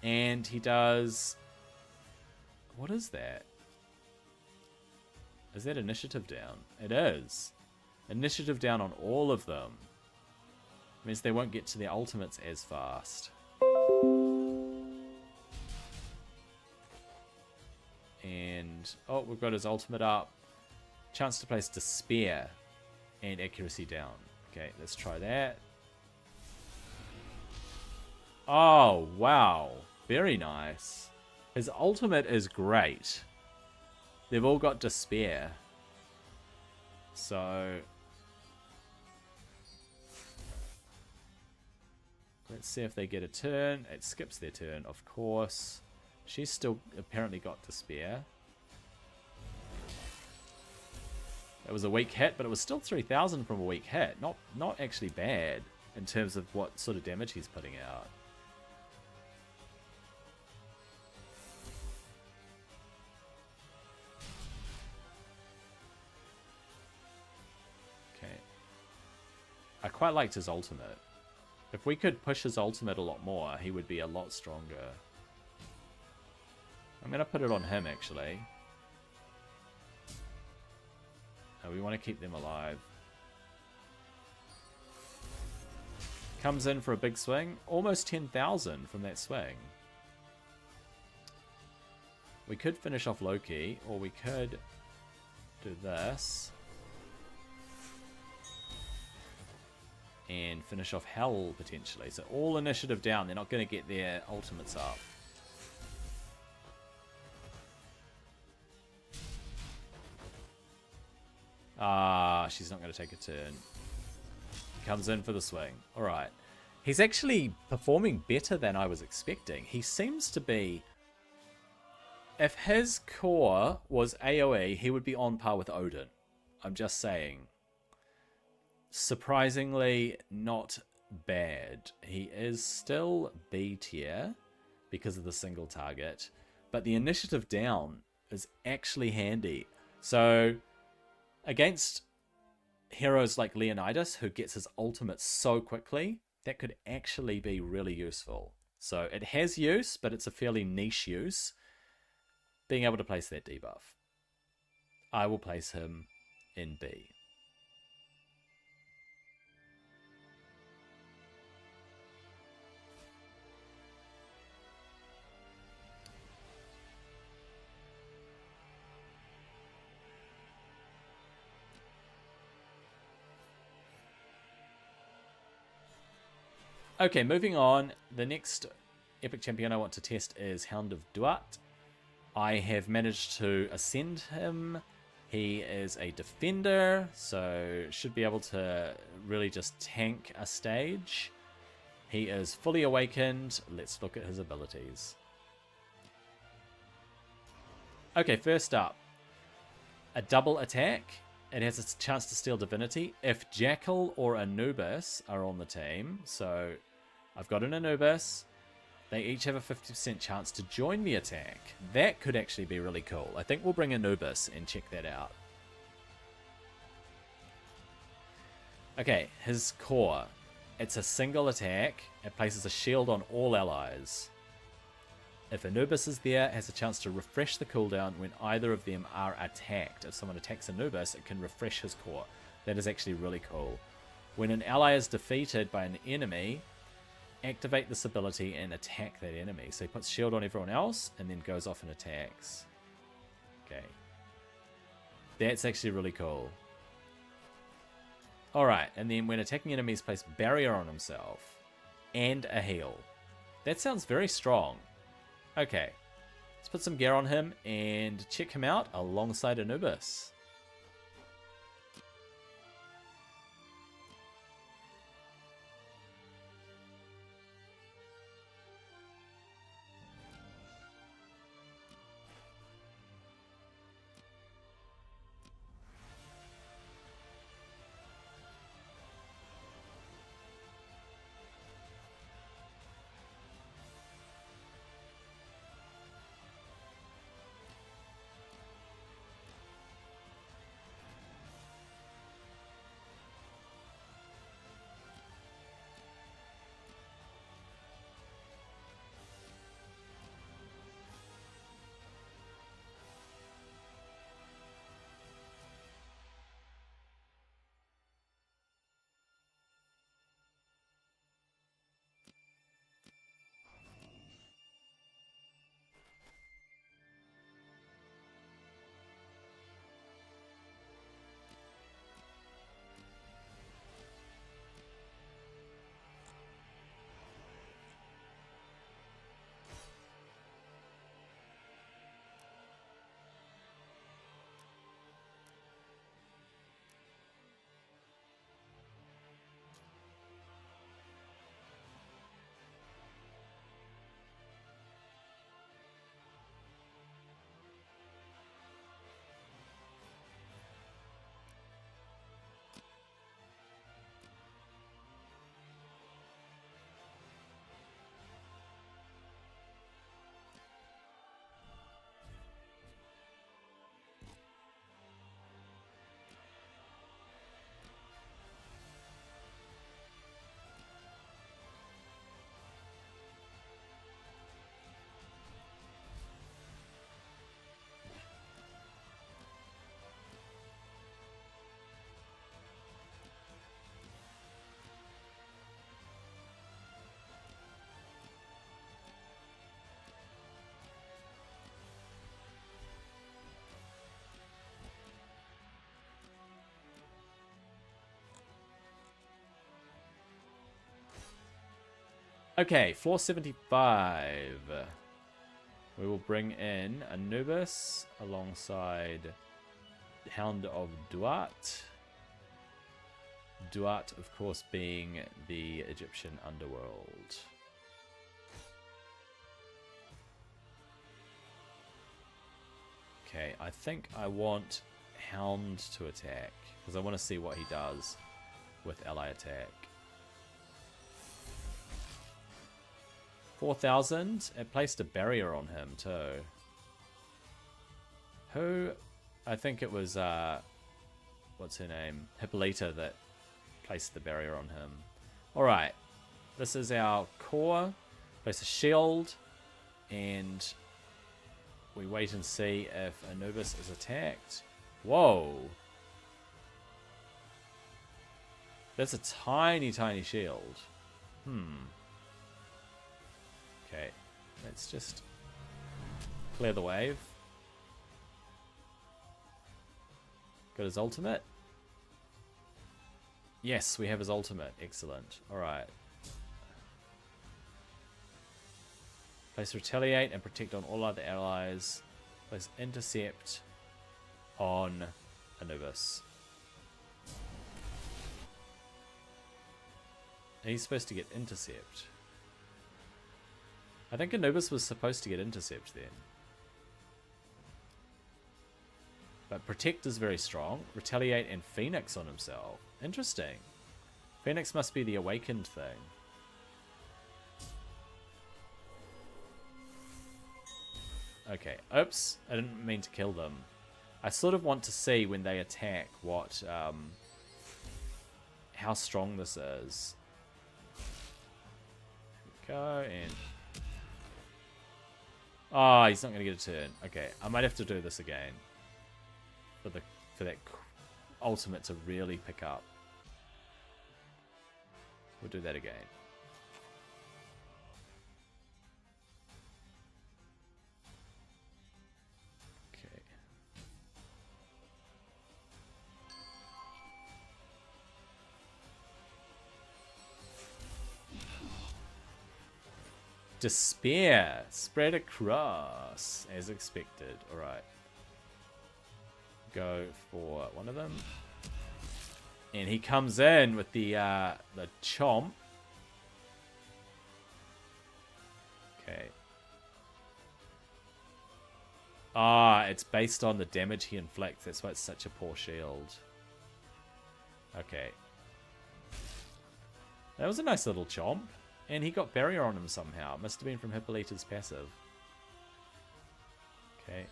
And he does... What is that? Is that initiative down? It is. Initiative down on all of them. Means they won't get to their ultimates as fast. And, oh, we've got his ultimate up. Chance to place Despair and Accuracy down. Okay, let's try that. Oh, wow. Very nice. His ultimate is great. They've all got Despair. So... let's see if they get a turn. It skips their turn, of course. She's still apparently got Despair. It was a weak hit, but it was still 3,000 from a weak hit. Not actually bad in terms of what sort of damage he's putting out. Okay. I quite liked his ultimate. If we could push his ultimate a lot more, he would be a lot stronger. I'm going to put it on him, actually. We want to keep them alive. Comes in for a big swing. Almost 10,000 from that swing. We could finish off Loki, or we could do this. And finish off Hell, potentially. So all initiative down. They're not going to get their ultimates up. Ah, she's not going to take a turn. He comes in for the swing. Alright. He's actually performing better than I was expecting. He seems to be... if his core was AoE, he would be on par with Odin. I'm just saying. surprisingly not bad. He is still B tier because of the single target, but the initiative down is actually handy. So against heroes like Leonidas, who gets his ultimate so quickly, that could actually be really useful. So it has use, but it's a fairly niche use. Being able to place that debuff. I will place him in B. Okay, moving on. The next epic champion I want to test is Hound of Duat. I have managed to ascend him. He is a defender, so should be able to really just tank a stage. He is fully awakened. Let's look at his abilities. Okay, first up, a double attack. It has a chance to steal divinity if Jackal or Anubis are on the team. So I've got an Anubis. They each have a 50% chance to join the attack. That could actually be really cool. I think we'll bring Anubis and check that out. Okay, his core. It's a single attack. It places a shield on all allies. If Anubis is there, it has a chance to refresh the cooldown when either of them are attacked. If someone attacks Anubis, it can refresh his core. That is actually really cool. When an ally is defeated by an enemy, activate this ability and attack that enemy. So he puts shield on everyone else and then goes off and attacks. Okay. That's actually really cool. Alright, and then when attacking enemies, place barrier on himself and a heal. That sounds very strong. Okay, let's put some gear on him and check him out alongside Anubis. Okay, 475. We will bring in Anubis alongside Hound of Duat. Duat, of course, being the Egyptian underworld. Okay, I think I want Hound to attack, because I want to see what he does. with ally attack. 4,000. It placed a barrier on him too. Who? I think it was, what's her name? Hippolyta that placed the barrier on him. Alright. This is our core. Place a shield. And we wait and see if Anubis is attacked. Whoa. That's a tiny, tiny shield. Okay. Let's just clear the wave. Got his ultimate? Yes, we have his ultimate. Excellent. Alright. Place retaliate and protect on all other allies. Place intercept on Anubis. He's supposed to get intercept. I think Anubis was supposed to get intercept then. But protect is very strong. Retaliate and Phoenix on himself. Interesting. Phoenix must be the awakened thing. Okay. Oops. I didn't mean to kill them. I sort of want to see when they attack what, how strong this is. Here we go, and... Oh, he's not going to get a turn. Okay, I might have to do this again. For that ultimate to really pick up. We'll do that again. Okay. Despair. Spread across. As expected. Alright. Go for one of them. And he comes in with the chomp. Okay. Ah, it's based on the damage he inflicts. That's why it's such a poor shield. Okay. That was a nice little chomp. And he got barrier on him somehow. It must have been from Hippolyta's passive. Okay.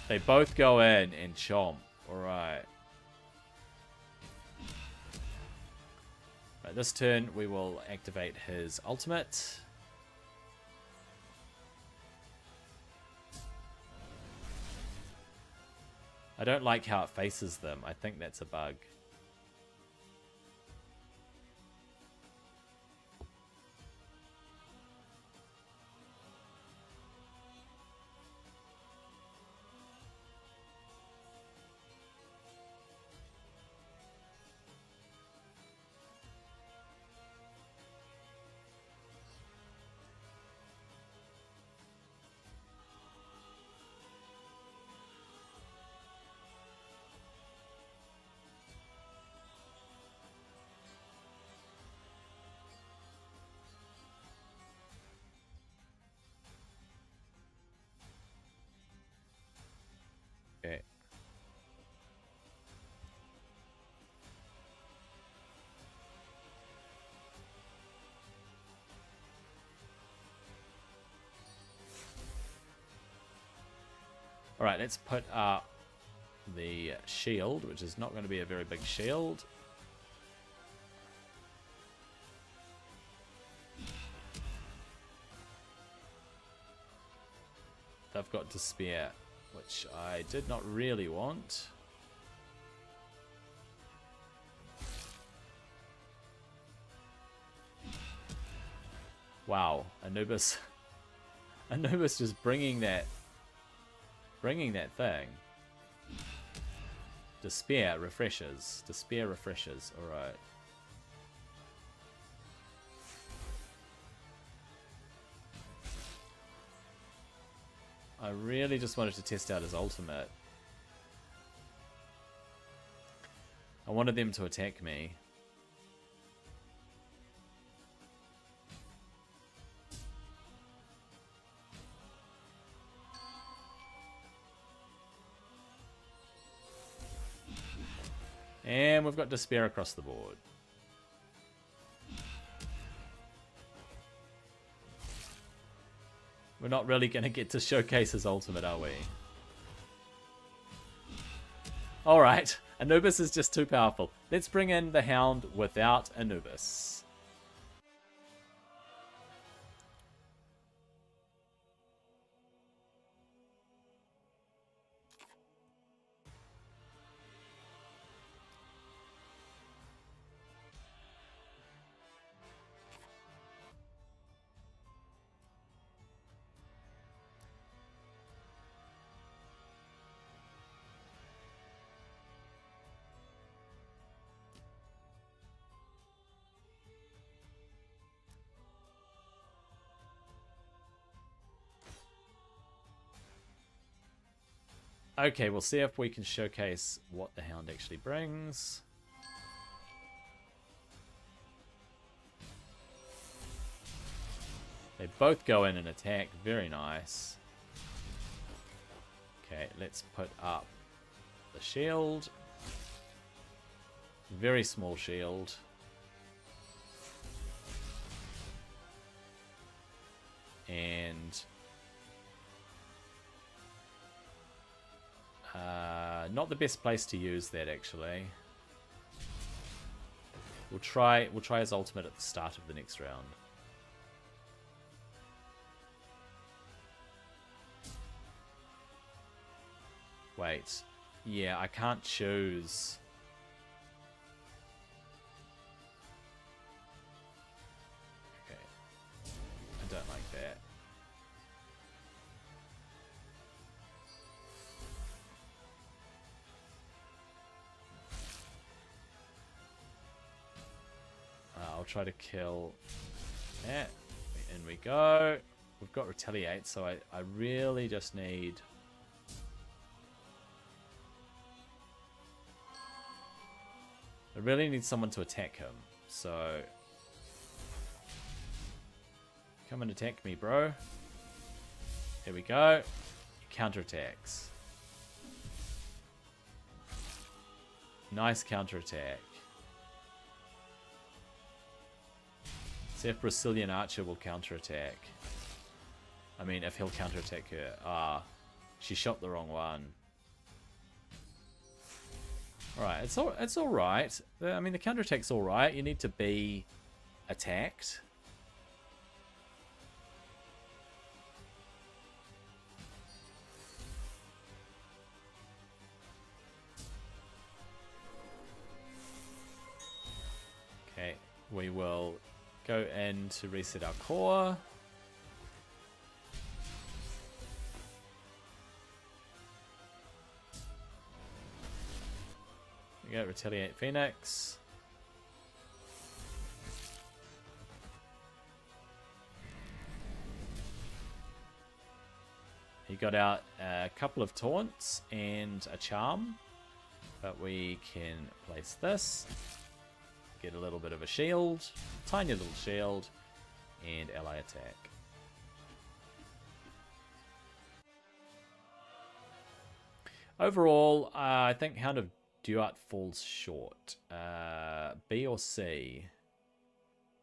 They both go in and chomp. Alright. Right, this turn we will activate his ultimate. I don't like how it faces them. I think that's a bug. Okay. Alright, let's put up the shield, which is not going to be a very big shield. They've got Despair, which I did not really want. Wow, Anubis. Anubis just bringing that thing. Despair refreshes. Despair refreshes. Alright. I really just wanted to test out his ultimate. I wanted them to attack me. And we've got Despair across the board. We're not really going to get to showcase his ultimate, are we? Alright, Anubis is just too powerful. Let's bring in the Hound without Anubis. Okay, we'll see if we can showcase what the Hound actually brings. They both go in and attack. Very nice. Okay, let's put up the shield. Very small shield. And... not the best place to use that, actually. We'll try his ultimate at the start of the next round. Wait. Yeah, I can't choose. Okay. I don't like that. I'll try to kill that. In we go. We've got Retaliate, so I really just need... I really need someone to attack him, so... Come and attack me, bro. Here we go. Counterattacks. Nice counterattack. See if Brazilian Archer will counterattack. I mean, if he'll counterattack her. Ah, she shot the wrong one. Alright, it's alright. I mean, the counterattack's alright. You need to be attacked. Okay, we will go in to reset our core. We go Retaliate Phoenix. He got out a couple of taunts and a charm, but we can place this, get a little bit of a shield, tiny little shield, and ally attack. Overall, I think Hound of Duat falls short. B or C?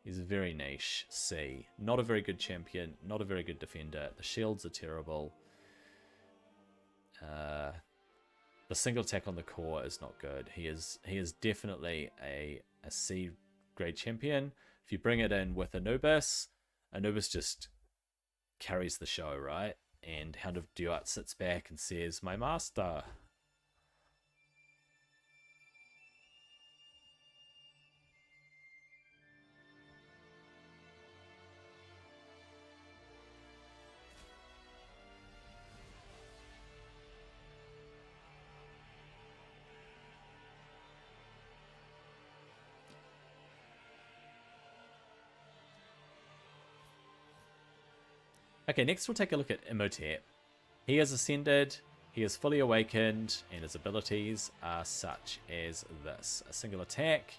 He's very niche. C. Not a very good champion, not a very good defender. The shields are terrible. The single attack on the core is not good. He is definitely a C grade champion. If you bring it in with Anubis, Anubis just carries the show, right? And Hound of Duat sits back and says, "My master." Okay, next we'll take a look at Imhotep. He has ascended, he is fully awakened, and his abilities are such as this. A single attack.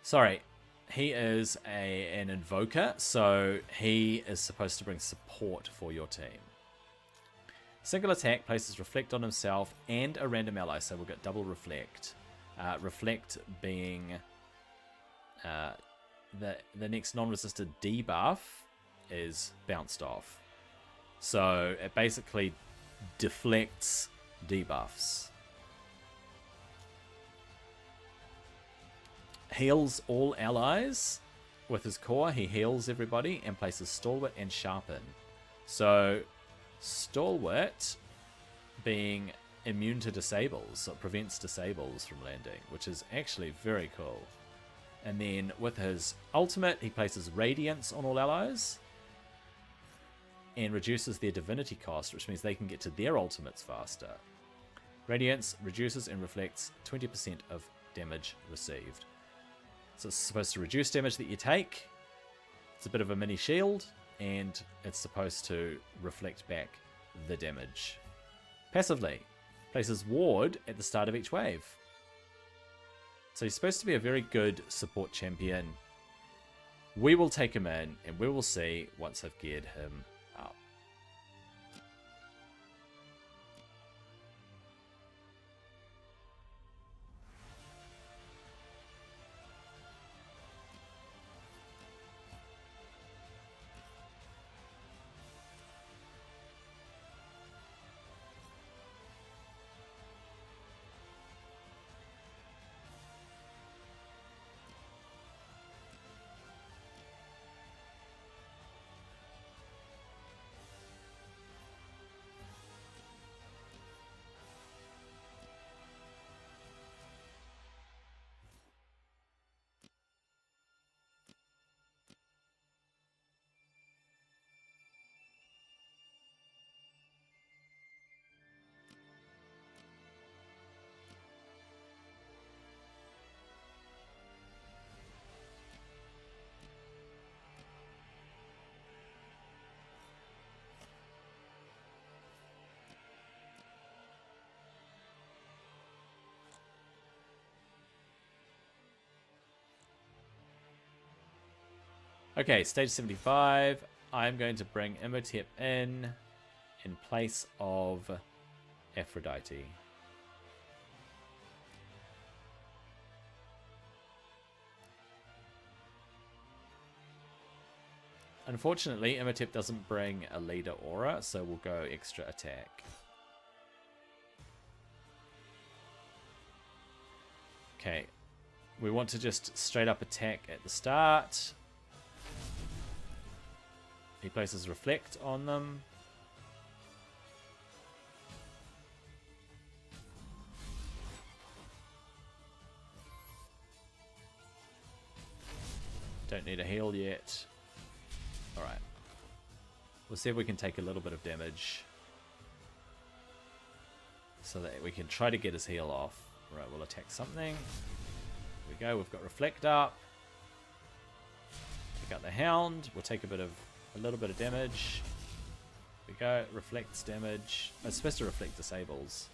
Sorry, he is an invoker, so he is supposed to bring support for your team. Single attack places Reflect on himself and a random ally, so we'll get double Reflect. Reflect being the next non-resisted debuff is bounced off. So it basically deflects debuffs. Heals all allies. With his core, he heals everybody and places Stalwart and Sharpen. So Stalwart being immune to disables, so it prevents disables from landing, which is actually very cool. And then with his ultimate, he places Radiance on all allies and reduces their divinity cost, which means they can get to their ultimates faster. Radiance reduces and reflects 20% of damage received. So it's supposed to reduce damage that you take. It's a bit of a mini shield, and it's supposed to reflect back the damage. Passively, places Ward at the start of each wave. So he's supposed to be a very good support champion. We will take him in, and we will see once I've geared him up. Okay, stage 75. I'm going to bring Imhotep in place of Aphrodite. Unfortunately, Imhotep doesn't bring a leader aura, so we'll go extra attack. Okay, we want to just straight up attack at the start. He places Reflect on them. Don't need a heal yet. Alright. We'll see if we can take a little bit of damage, so that we can try to get his heal off. Right, we'll attack something. Here we go, we've got Reflect up. Take out the Hound. We'll take a little bit of damage. Here we go, reflects damage. It's supposed to reflect disables.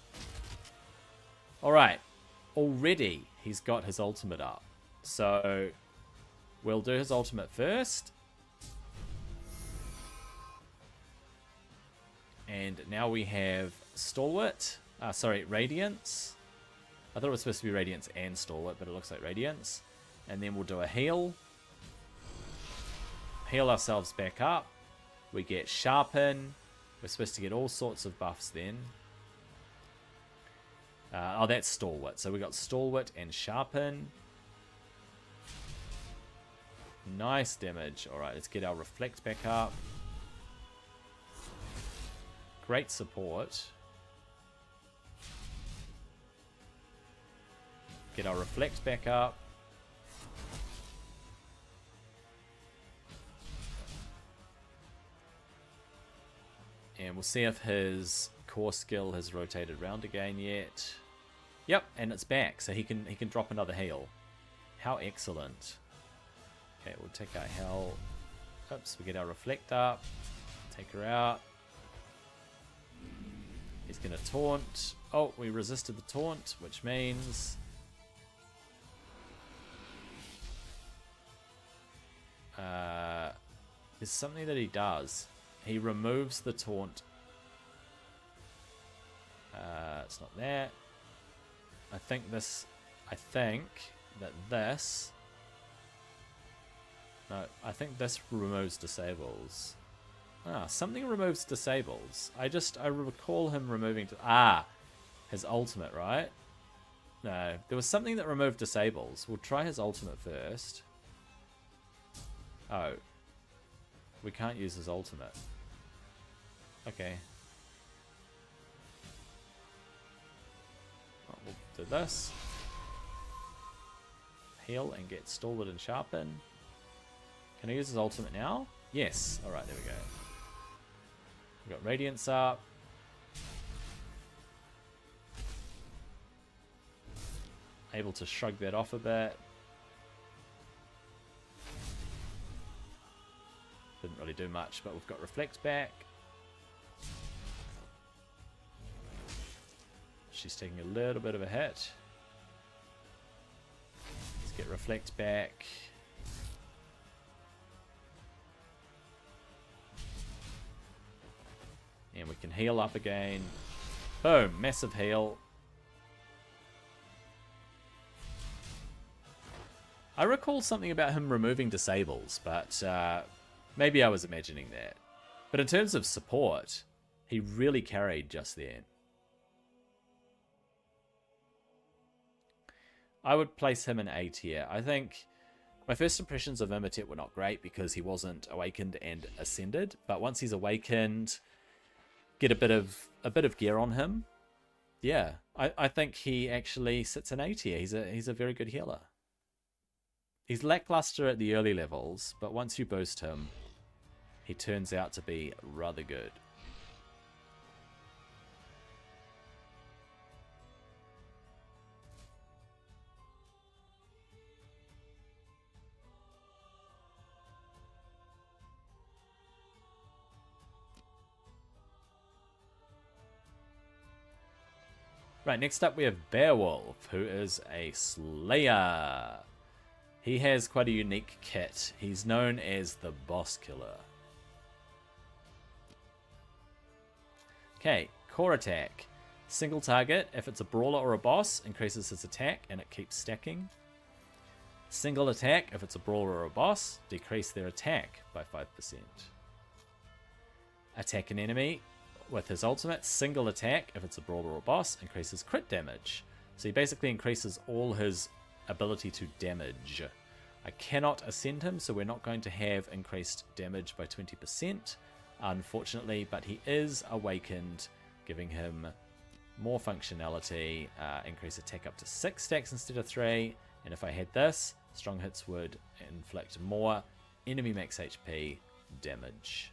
Alright, already he's got his ultimate up. So we'll do his ultimate first. And now we have Stalwart. Radiance. I thought it was supposed to be Radiance and Stalwart, but it looks like Radiance. And then we'll do a heal. Heal ourselves back up. We get Sharpen. We're supposed to get all sorts of buffs then. Oh, that's Stalwart. So we got Stalwart and Sharpen. Nice damage. Alright, let's get our Reflect back up. Great support. Get our Reflect back up. And we'll see if his core skill has rotated around again yet. Yep, and it's back, so he can drop another heal. How excellent. Okay, we'll take our Hell. Oops, we get our Reflect up. Take her out. He's going to taunt. Oh, we resisted the taunt, which means... there's something that he does. He removes the taunt. It's not that. I think this I think that this... No, I think this removes disables. Ah, something removes disables. I recall him removing... his ultimate, right? No, there was something that removed disables. We'll try his ultimate first. Oh. We can't use his ultimate. Okay. Oh, we'll do this. Heal and get Stalwart and Sharpen. Can I use his ultimate now? Yes. Alright, there we go. We've got Radiance up. Able to shrug that off a bit. Didn't really do much, but we've got Reflect back. She's taking a little bit of a hit. Let's get Reflect back. And we can heal up again. Boom, massive heal. I recall something about him removing disables, but maybe I was imagining that. But in terms of support, he really carried just then. I would place him in A tier. I think my first impressions of Imhotep were not great because he wasn't awakened and ascended. But once he's awakened, get a bit of gear on him. Yeah, I think he actually sits in A tier. He's a very good healer. He's lackluster at the early levels, but once you boost him, he turns out to be rather good. Right, next up we have Beowulf, who is a Slayer. He has quite a unique kit. He's known as the Boss Killer. Okay, core attack. Single target, if it's a brawler or a boss, increases his attack and it keeps stacking. Single attack, if it's a brawler or a boss, decrease their attack by 5%. Attack an enemy with his ultimate. Single attack, if it's a brawler or a boss, increases crit damage. So he basically increases all his ability to damage. I cannot ascend him, so we're not going to have increased damage by 20%, unfortunately, but he is awakened, giving him more functionality, increase attack up to 6 stacks instead of 3, and if I had this, strong hits would inflict more enemy max HP damage.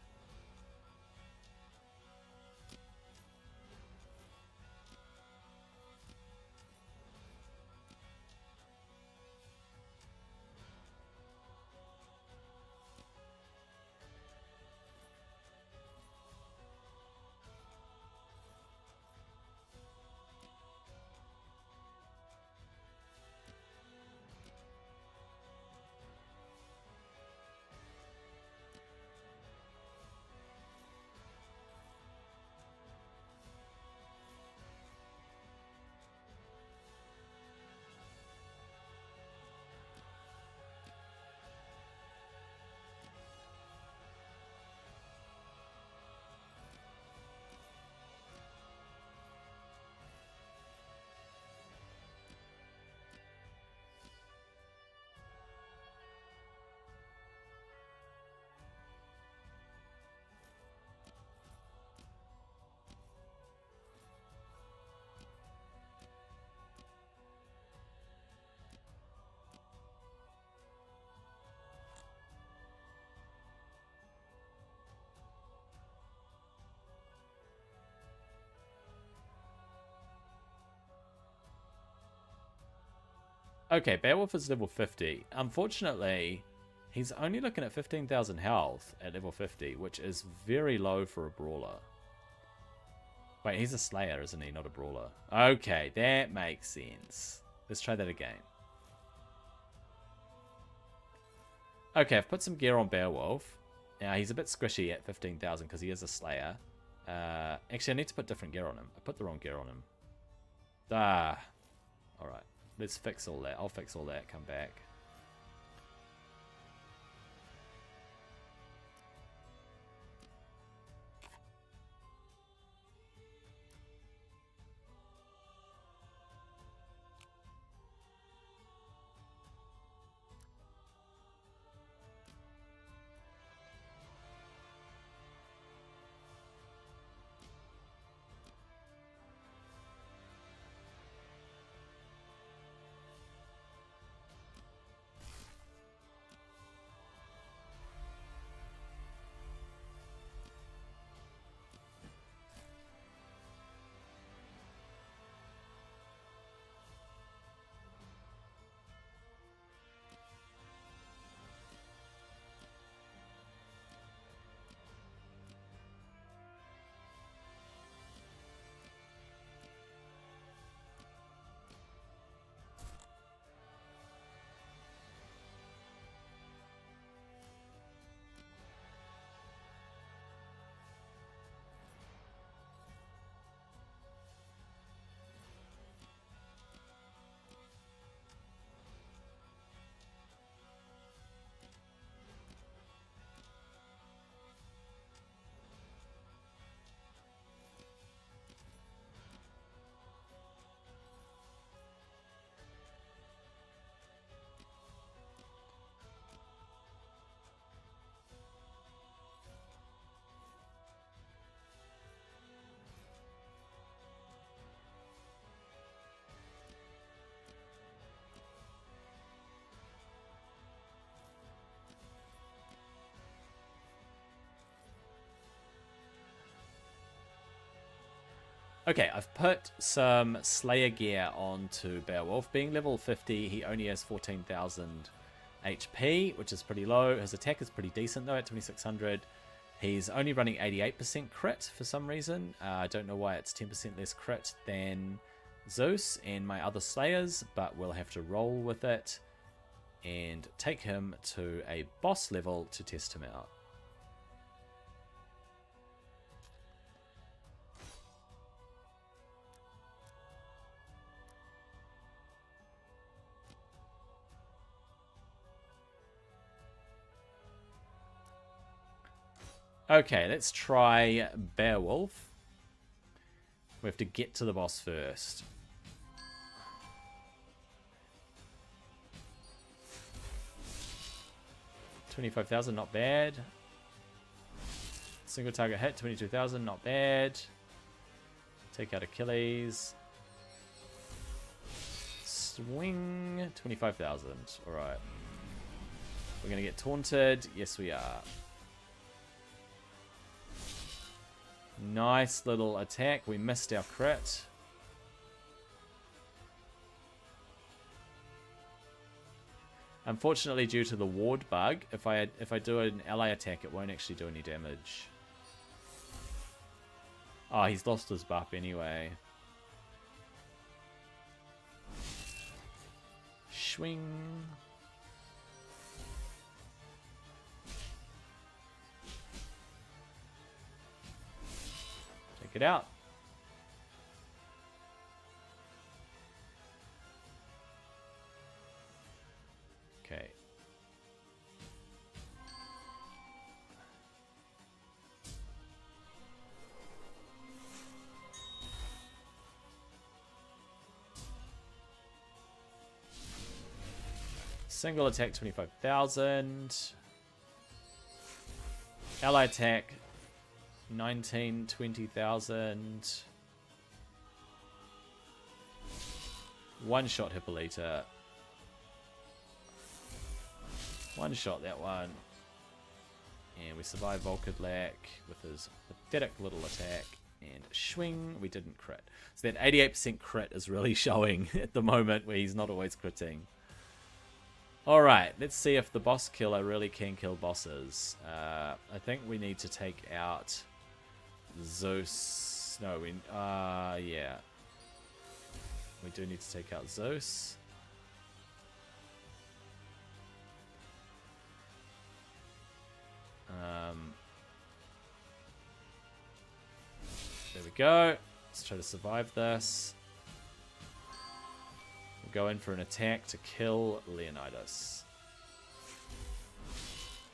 Okay, Beowulf is level 50. Unfortunately, he's only looking at 15,000 health at level 50, which is very low for a brawler. Wait, he's a Slayer, isn't he? Not a brawler. Okay, that makes sense. Let's try that again. Okay, I've put some gear on Beowulf. Now, he's a bit squishy at 15,000 because he is a Slayer. Actually, I need to put different gear on him. I put the wrong gear on him. Alright. Let's fix all that. I'll fix all that. Come back. Okay, I've put some Slayer gear onto Beowulf. Being level 50, he only has 14,000 HP, which is pretty low. His attack is pretty decent, though, at 2,600. He's only running 88% crit for some reason. I don't know why it's 10% less crit than Zeus and my other Slayers, but we'll have to roll with it and take him to a boss level to test him out. Okay, let's try Beowulf. We have to get to the boss first. $25,000, not bad. Single target hit, 22,000, not bad. Take out Achilles. Swing, 25,000. Alright. We're going to get taunted. Yes, we are. Nice little attack. We missed our crit. Unfortunately, due to the ward bug, if I do an ally attack, it won't actually do any damage. Oh, he's lost his buff anyway. Swing. Take it out. Okay. Single attack, 25,000. Ally attack, 19, 20,000. One shot Hippolyta. One shot that one. And we survive Volkadlak with his pathetic little attack. And swing, we didn't crit. So that 88% crit is really showing at the moment where he's not always critting. Alright, let's see if the boss killer really can kill bosses. I think we need to take out Zeus. No, yeah. We do need to take out Zeus. There we go. Let's try to survive this. go in for an attack to kill Leonidas.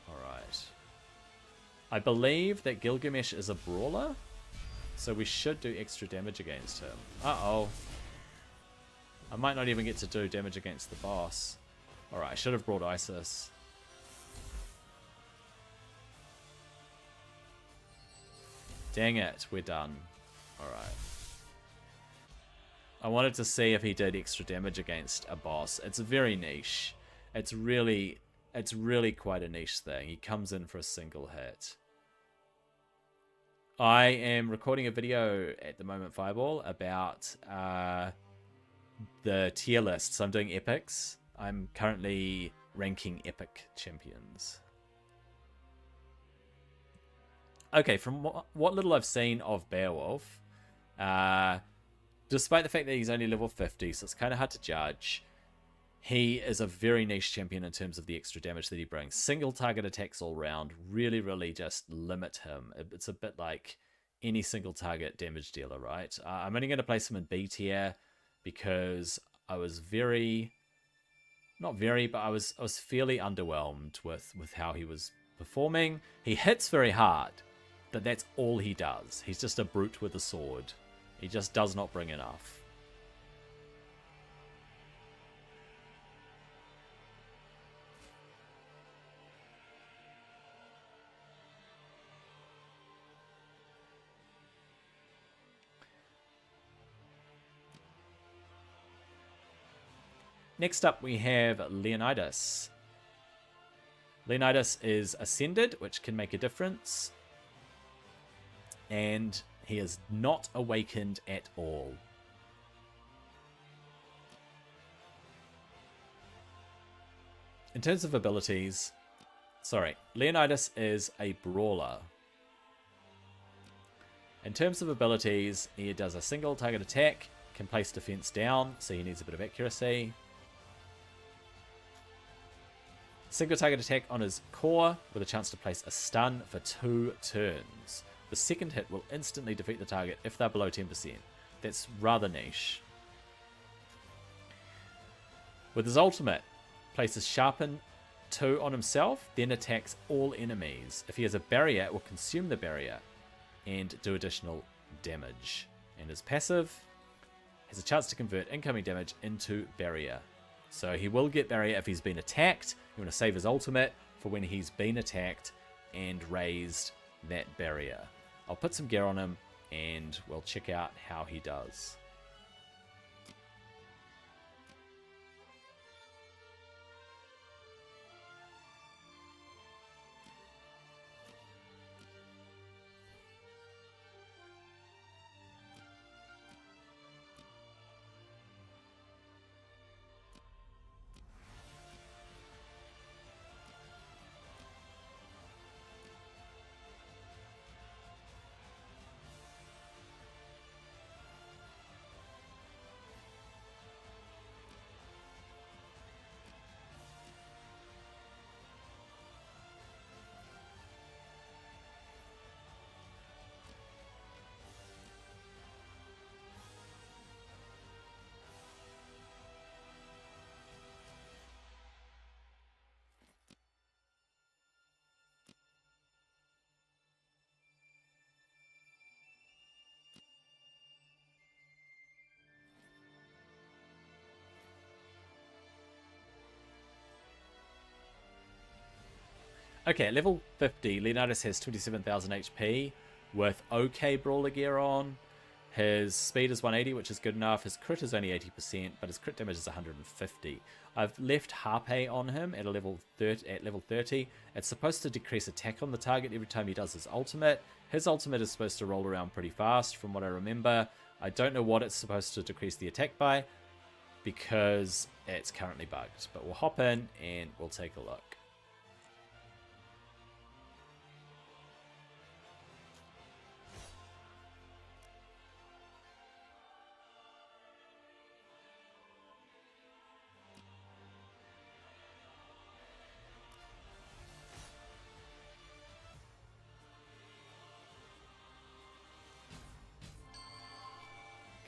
Alright. I believe that Gilgamesh is a brawler, so we should do extra damage against him. Uh-oh. I might not even get to do damage against the boss. Alright, I should have brought Isis. Dang it, we're done. Alright. I wanted to see if he did extra damage against a boss. It's very niche. It's really quite a niche thing. He comes in for a single hit. I am recording a video at the moment, Fireball, about the tier lists. I'm doing epics. I'm currently ranking epic champions. Okay, from what little I've seen of Beowulf, despite the fact that he's only level 50, so it's kind of hard to judge, he is a very niche champion in terms of the extra damage that he brings. Single target attacks all round really just limit him. It's a bit like any single target damage dealer, right? I'm only going to place him in B tier because I was fairly underwhelmed with how he was performing. He hits very hard, but that's all he does. He's just a brute with a sword. He just does not bring enough. Next up we have Leonidas. Leonidas is ascended, which can make a difference. And he is not awakened at all. In terms of abilities, Leonidas is a brawler. In terms of abilities, he does a single target attack, can place defense down, so he needs a bit of accuracy. Single target attack on his core with a chance to place a stun for 2 turns. The second hit will instantly defeat the target if they're below 10%. That's rather niche. With his ultimate, places Sharpen 2 on himself, then attacks all enemies. If he has a barrier, it will consume the barrier and do additional damage. And his passive has a chance to convert incoming damage into barrier. So he will get barrier if he's been attacked. You want to save his ultimate for when he's been attacked and raised that barrier. I'll put some gear on him and we'll check out how he does. Okay, at level 50, Leonidas has 27,000 HP with okay brawler gear on. His speed is 180, which is good enough. His crit is only 80%, but his crit damage is 150. I've left Harpe on him at level 30. It's supposed to decrease attack on the target every time he does his ultimate. His ultimate is supposed to roll around pretty fast, from what I remember. I don't know what it's supposed to decrease the attack by, because it's currently bugged. But we'll hop in and we'll take a look.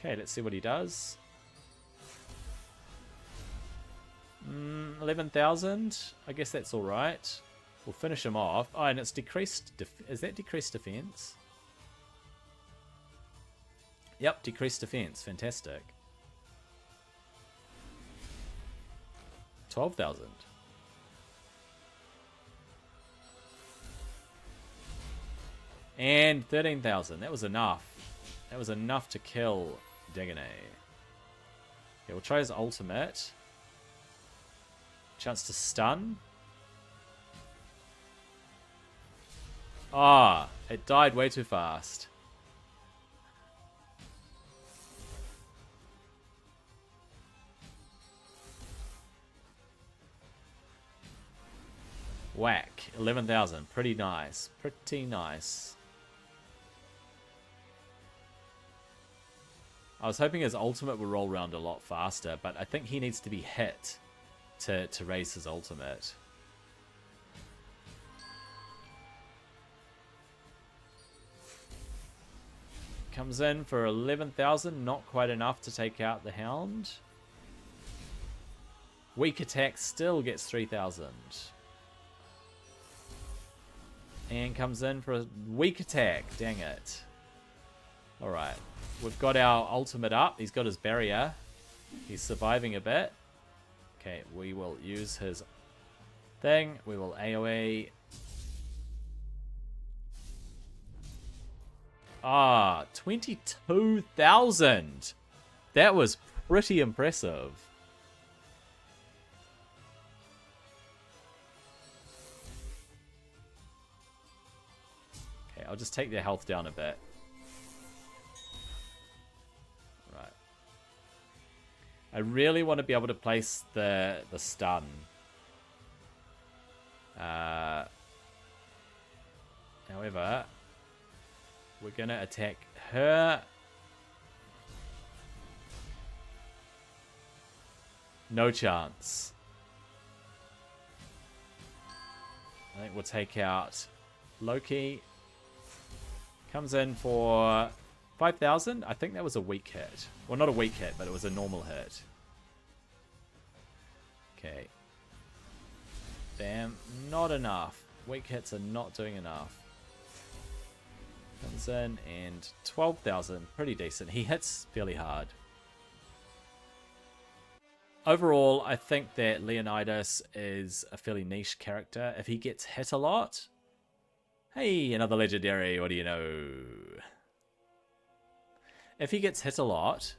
Okay, let's see what he does. 11,000. I guess that's alright. We'll finish him off. Oh, and it's decreased... Is that decreased defense? Yep, decreased defense. Fantastic. 12,000. And 13,000. That was enough. That was enough to kill Dagonet. Okay, we'll try his ultimate. Chance to stun. Ah, it died way too fast. Whack. 11,000. Pretty nice. Pretty nice. I was hoping his ultimate would roll around a lot faster, but I think he needs to be hit to raise his ultimate. Comes in for 11,000. Not quite enough to take out the Hound. Weak attack still gets 3,000. And comes in for a weak attack. Dang it. Alright. We've got our ultimate up. He's got his barrier. He's surviving a bit. Okay, we will use his thing. We will AoE. Ah, 22,000. That was pretty impressive. Okay, I'll just take their health down a bit. Right. I really want to be able to place the stun. However, we're going to attack her. No chance. I think we'll take out Loki. Comes in for 5,000. I think that was a weak hit. Well, not a weak hit, but it was a normal hit. Okay. Bam. Not enough. Weak hits are not doing enough. Comes in and 12,000. Pretty decent. He hits fairly hard. Overall, I think that Leonidas is a fairly niche character. If he gets hit a lot... Hey, another legendary, what do you know? If he gets hit a lot,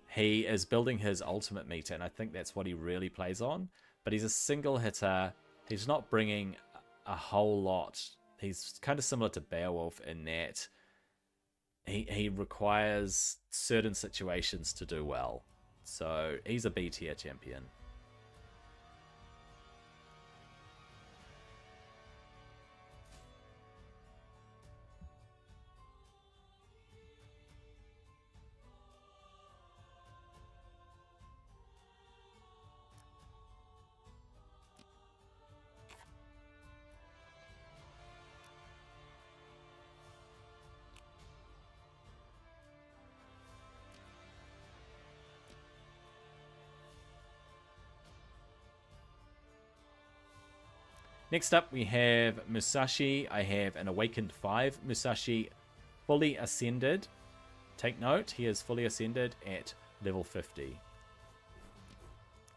he is building his ultimate meter, and I think that's what he really plays on. But he's a single hitter. He's not bringing a whole lot. He's kind of similar to Beowulf in that he requires certain situations to do well. So he's a B tier champion. Next up, we have Musashi. I have an Awakened 5. Musashi fully ascended. Take note, he is fully ascended at level 50.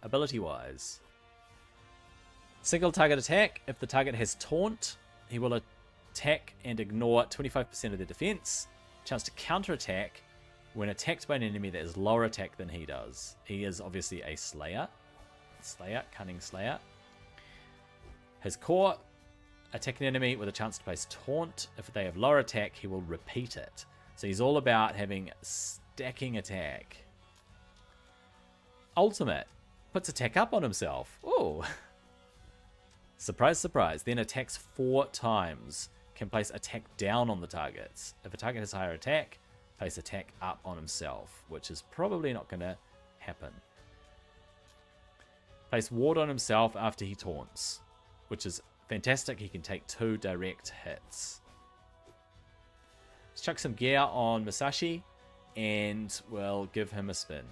Ability-wise. Single target attack. If the target has taunt, he will attack and ignore 25% of their defense. Chance to counterattack when attacked by an enemy that is lower attack than he does. He is obviously a Slayer. Cunning Slayer. His core, attack an enemy with a chance to place taunt. If they have lower attack, he will repeat it. So he's all about having stacking attack. Ultimate, puts attack up on himself. Ooh. Surprise, surprise. Then attacks 4 times. Can place attack down on the targets. If a target has higher attack, place attack up on himself, which is probably not going to happen. Place ward on himself after he taunts, which is fantastic. He can take 2 direct hits. Let's chuck some gear on Musashi, and we'll give him a spin.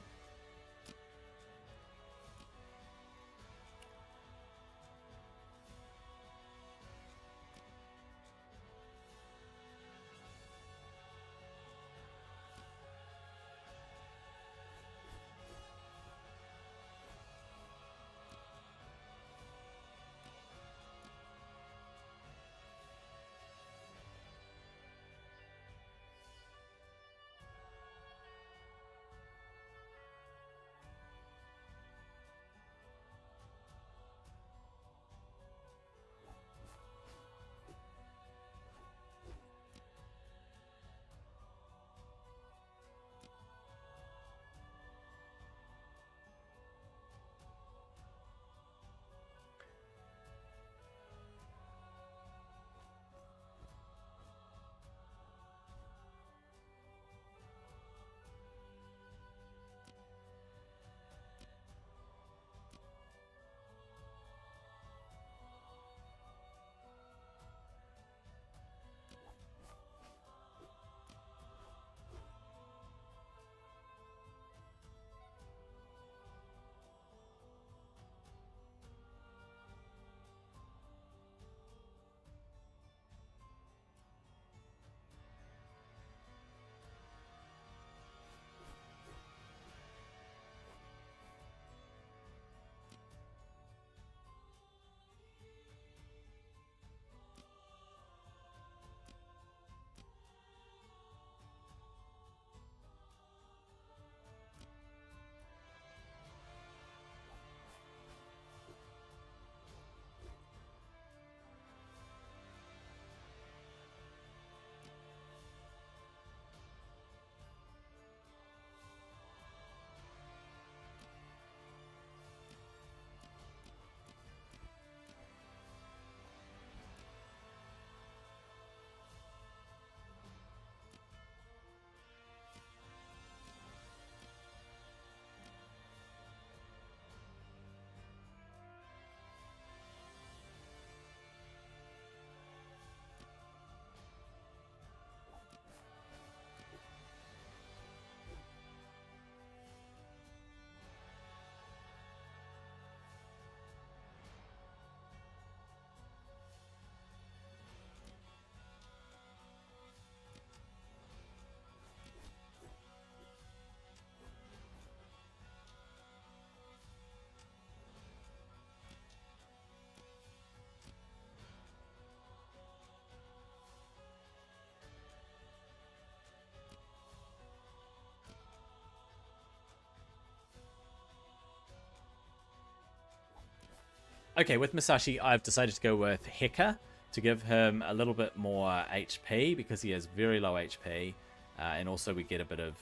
Okay, with Musashi, I've decided to go with Heka to give him a little bit more HP because he has very low HP, and also we get a bit of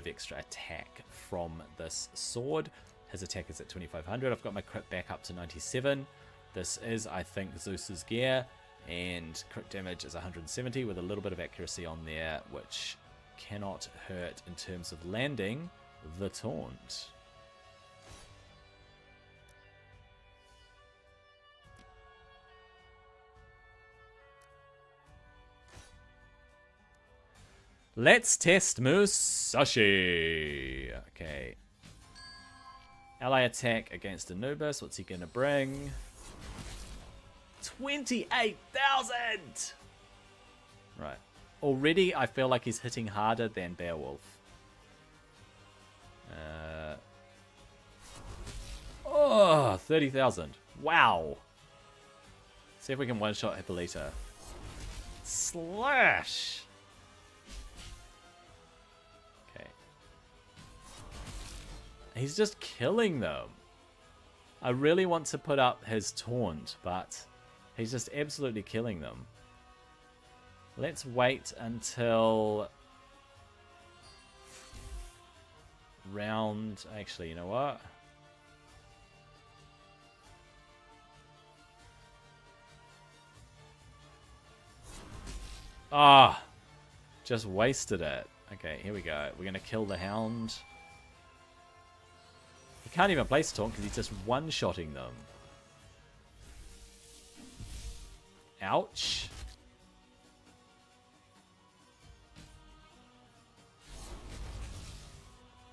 extra attack from this sword. His attack is at 2500. I've got my crit back up to 97. This is, I think, Zeus's gear, and crit damage is 170 with a little bit of accuracy on there, which cannot hurt in terms of landing the taunt. Let's test Musashi. Okay. Ally attack against Anubis. What's he going to bring? 28,000! Right. Already, I feel like he's hitting harder than Beowulf. Oh, 30,000. Wow. See if we can one-shot Hippolyta. Slash! He's just killing them. I really want to put up his taunt, but he's just absolutely killing them. Let's wait until round... Actually, you know what? Ah! Just wasted it. Okay, here we go. We're going to kill the Hound. He can't even place taunt because he's just one-shotting them. Ouch.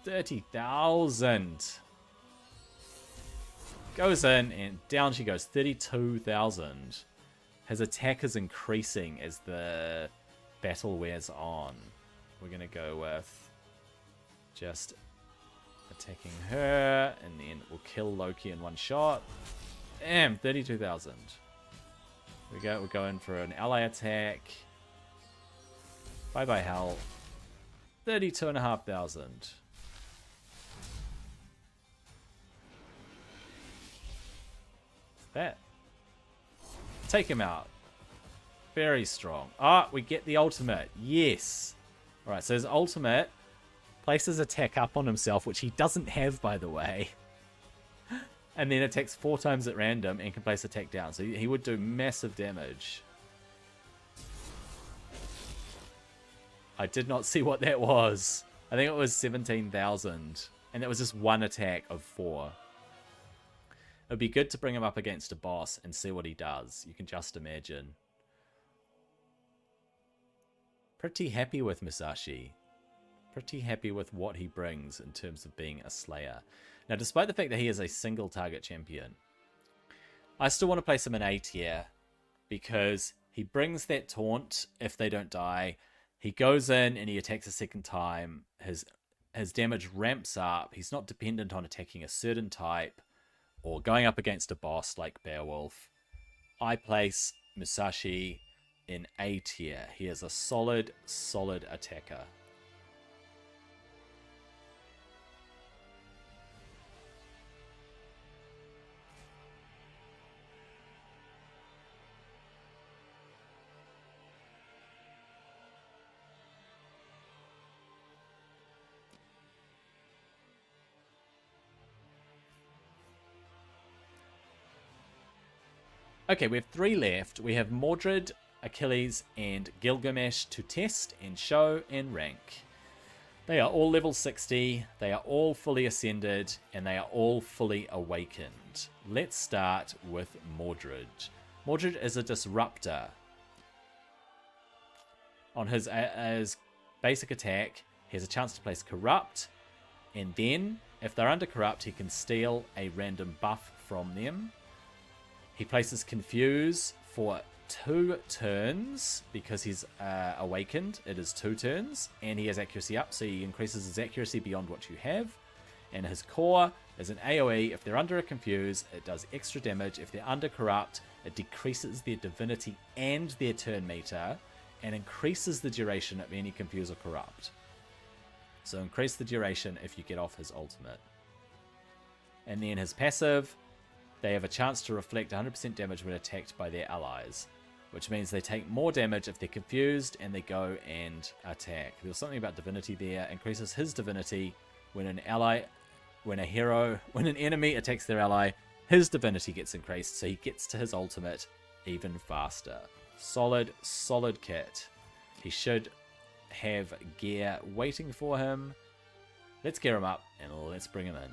$30,000. Goes in and down she goes. 32,000. His attack is increasing as the battle wears on. We're going to go with just attacking her, and then we'll kill Loki in one shot. Damn, 32,000. We go. We're going for an ally attack. Bye bye hell. 32,500. That. Take him out. Very strong. Ah, we get the ultimate. Yes. Alright, so his ultimate places attack up on himself, which he doesn't have, by the way. And then attacks 4 times at random and can place attack down. So he would do massive damage. I did not see what that was. I think it was 17,000. And that was just one attack of 4. It would be good to bring him up against a boss and see what he does. You can just imagine. Pretty happy with Musashi. Pretty happy with what he brings in terms of being a Slayer. Now, despite the fact that he is a single target champion, I still want to place him in A tier because he brings that taunt if they don't die. He goes in and he attacks a second time. His damage ramps up. He's not dependent on attacking a certain type or going up against a boss like Beowulf. I place Musashi in A tier. He is a solid attacker. Okay, we have 3 left. We have Mordred, Achilles, and Gilgamesh to test and show and rank. They are all level 60, they are all fully ascended, and they are all fully awakened. Let's start with Mordred. Mordred is a disruptor. On his basic attack, he has a chance to place Corrupt, and then, if they're under Corrupt, he can steal a random buff from them. He places Confuse for 2 turns because he's awakened. It is 2 turns, and he has accuracy up, so he increases his accuracy beyond what you have. And his core is an AoE. If they're under a Confuse, it does extra damage. If they're under Corrupt, it decreases their divinity and their turn meter, and increases the duration of any Confuse or Corrupt. So increase the duration if you get off his ultimate. And then his passive they have a chance to reflect 100% damage when attacked by their allies, which means they take more damage if they're confused and they go and attack. There was something about divinity there. Increases his divinity when an enemy attacks their ally, his divinity gets increased, so he gets to his ultimate even faster. Solid kit. He should have gear waiting for him. Let's gear him up and let's bring him in.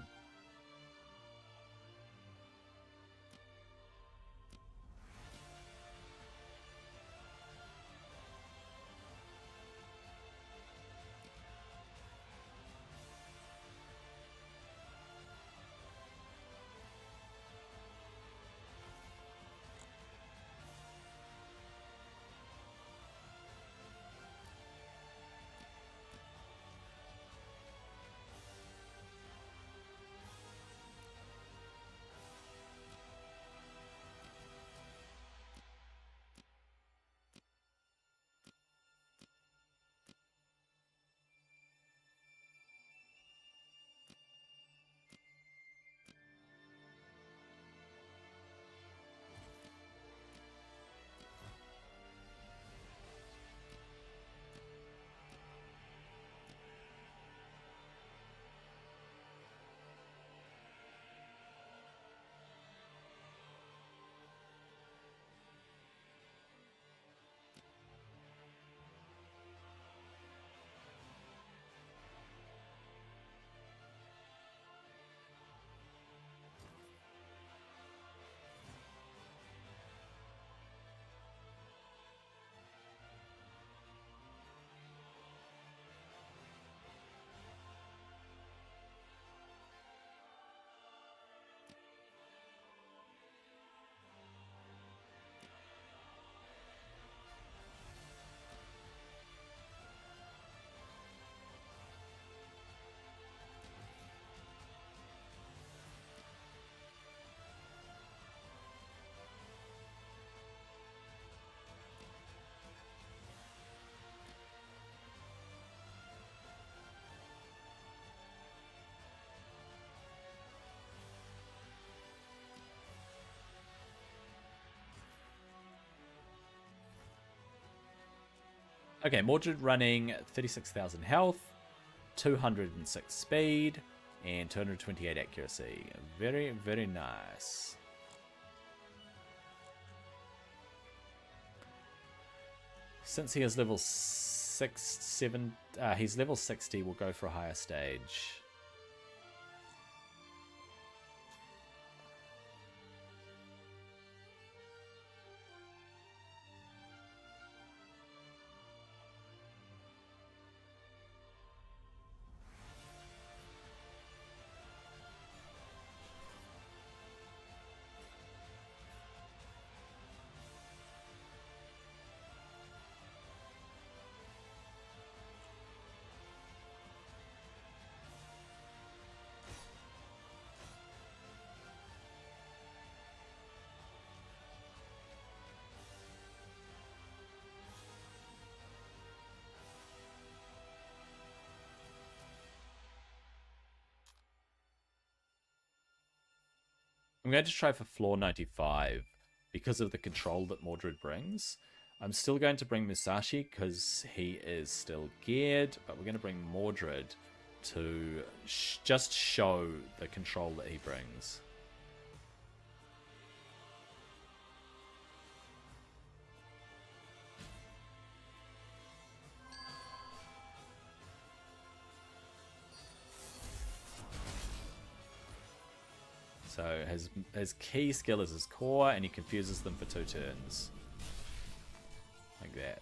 Okay, Mordred running 36,000 health, 206 speed, and 228 accuracy. Very, very nice. Since he is level 7, he's level 60, we'll go for a higher stage. I'm going to try for floor 95 because of the control that Mordred brings. I'm still going to bring Musashi because he is still geared, but we're going to bring Mordred to just show the control that he brings. So his key skill is his core, and he confuses them for 2 turns. Like that.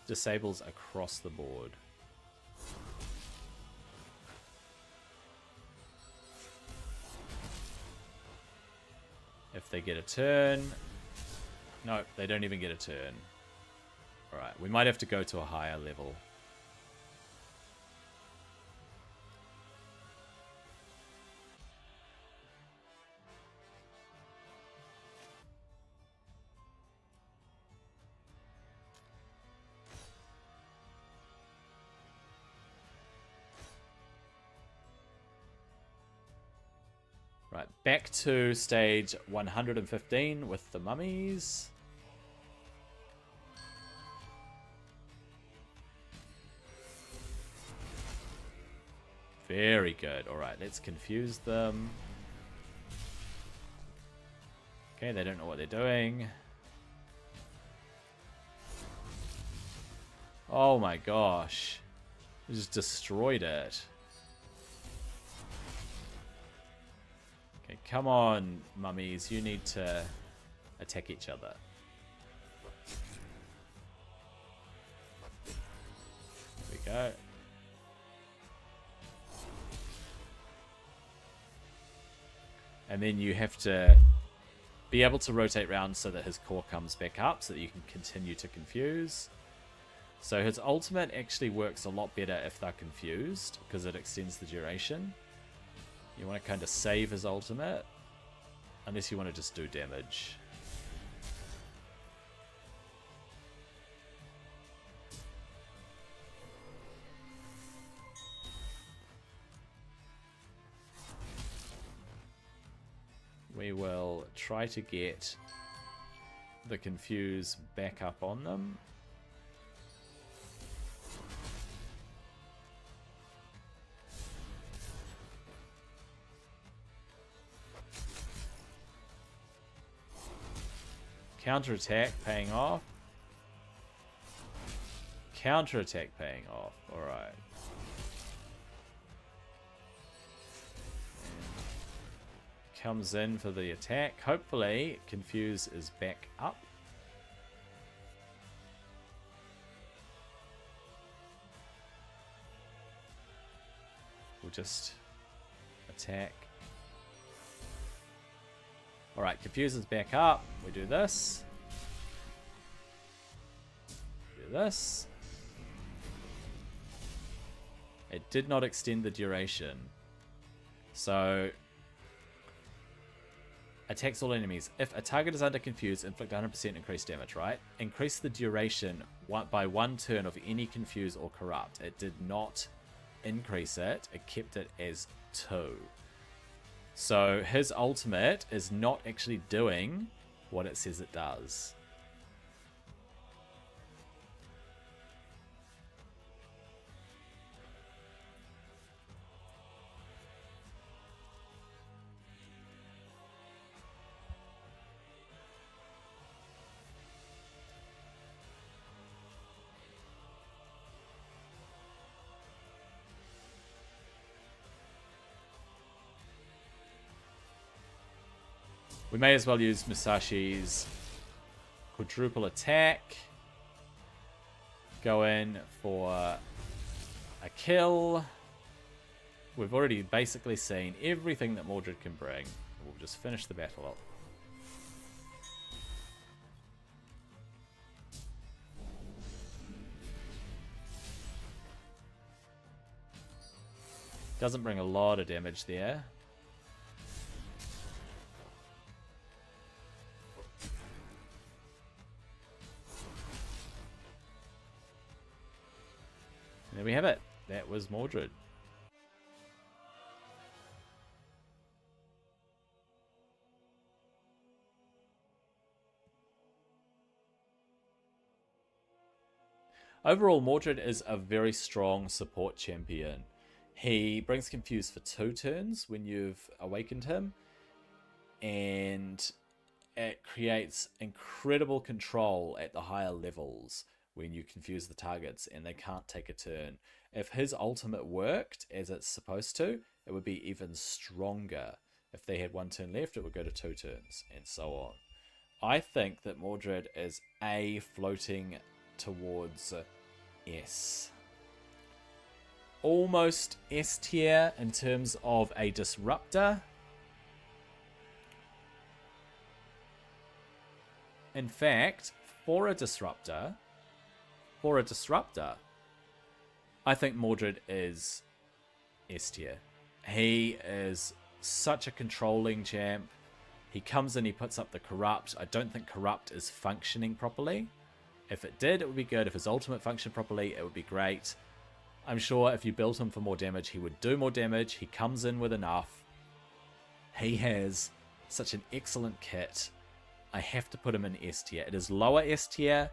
Disables across the board. If they get a turn... No, they don't even get a turn. Alright, we might have to go to a higher level. Right, back to stage 115 with the mummies. Very good. Alright, let's confuse them. Okay, they don't know what they're doing. Oh my gosh. They just destroyed it. Okay, come on, mummies. You need to attack each other. There we go. And then you have to be able to rotate around so that his core comes back up so that you can continue to confuse. So his ultimate actually works a lot better if they're confused because it extends the duration. You want to kind of save his ultimate unless you want to just do damage. We will try to get the confuse back up on them. Counterattack paying off. Counterattack paying off. Alright. Comes in for the attack. Hopefully, confuse is back up. We'll just attack. Alright, confuse is back up. We do this. Do this. It did not extend the duration. So attacks all enemies. If a target is under confuse, inflict 100% increased damage, right? Increase the duration by 1 turn of any confuse or corrupt. It did not increase it. It kept it as 2. So his ultimate is not actually doing what it says it does. We may as well use Musashi's quadruple attack. Go in for a kill. We've already basically seen everything that Mordred can bring. We'll just finish the battle up. Doesn't bring a lot of damage there. There we have it. That was Mordred. Overall, Mordred is a very strong support champion. He brings Confuse for 2 turns when you've awakened him, and it creates incredible control at the higher levels when you confuse the targets and they can't take a turn. If his ultimate worked as it's supposed to, it would be even stronger. If they had 1 turn left, it would go to 2 turns, and so on. I think that Mordred is A, floating towards S. Almost S tier in terms of a disruptor. In fact, for a disruptor, I think Mordred is S tier. He is such a controlling champ. He comes in, he puts up the corrupt. I don't think corrupt is functioning properly. If it did, it would be good. If his ultimate functioned properly, it would be great. I'm sure if you built him for more damage, he would do more damage. He comes in with enough. He has such an excellent kit. I have to put him in S tier. It is lower S tier,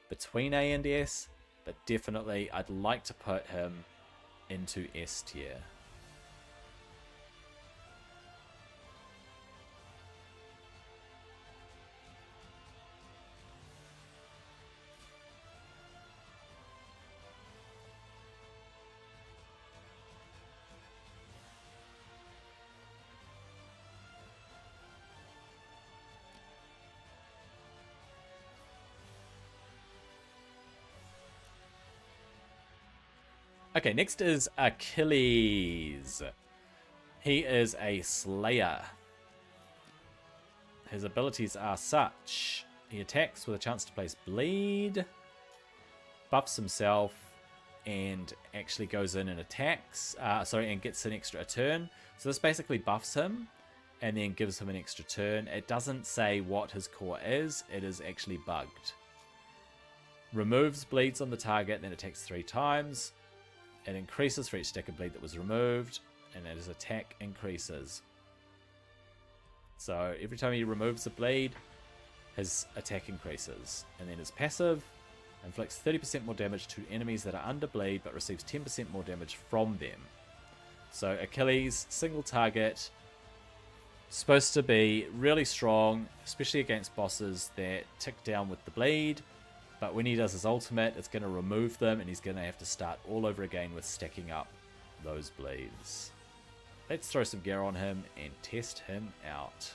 between A and S, but definitely I'd like to put him into S tier. Okay, next is Achilles. He is a slayer. His abilities are such. He attacks with a chance to place bleed, buffs himself, and actually goes in and attacks. And gets an extra turn. So this basically buffs him and then gives him an extra turn. It doesn't say what his core is. It is actually bugged. Removes bleeds on the target, then attacks 3 times. It increases for each stack of bleed that was removed, and his attack increases. So every time he removes a bleed, his attack increases. And then his passive inflicts 30% more damage to enemies that are under bleed, but receives 10% more damage from them. So Achilles, single target, supposed to be really strong, especially against bosses that tick down with the bleed. But when he does his ultimate, it's going to remove them, and he's going to have to start all over again with stacking up those bleeds. Let's throw some gear on him and test him out.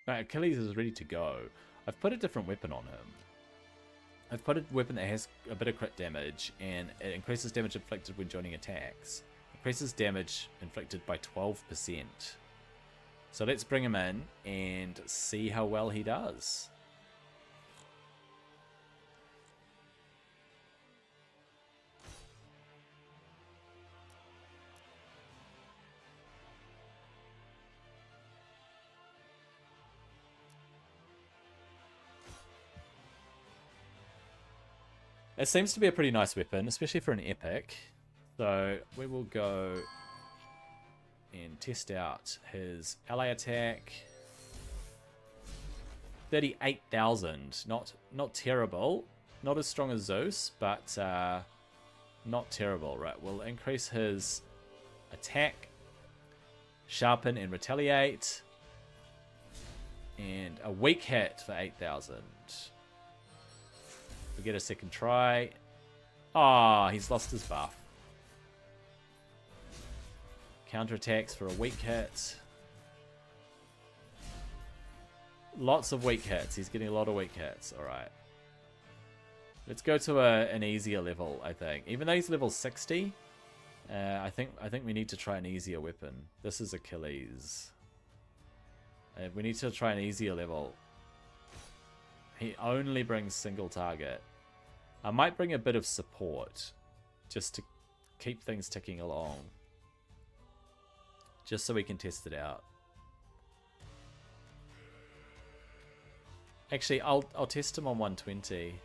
Right, Achilles is ready to go. I've put a different weapon on him. I've put a weapon that has a bit of crit damage, and it increases damage inflicted when joining attacks. Increases damage inflicted by 12%. So let's bring him in and see how well he does. It seems to be a pretty nice weapon, especially for an epic. So we will go and test out his ally attack. 38,000. Not terrible. Not as strong as Zeus, but not terrible. Right, we'll increase his attack, sharpen and retaliate, and a weak hit for 8,000. We get a second try. Ah, oh, he's lost his buff. Counterattacks for a weak hit. Lots of weak hits. He's getting a lot of weak hits. Alright. Let's go to an easier level, I think. Even though he's level 60, I think we need to try an easier weapon. This is Achilles. We need to try an easier level. He only brings single target. I might bring a bit of support just to keep things ticking along. Just so we can test it out. Actually, I'll test him on 120.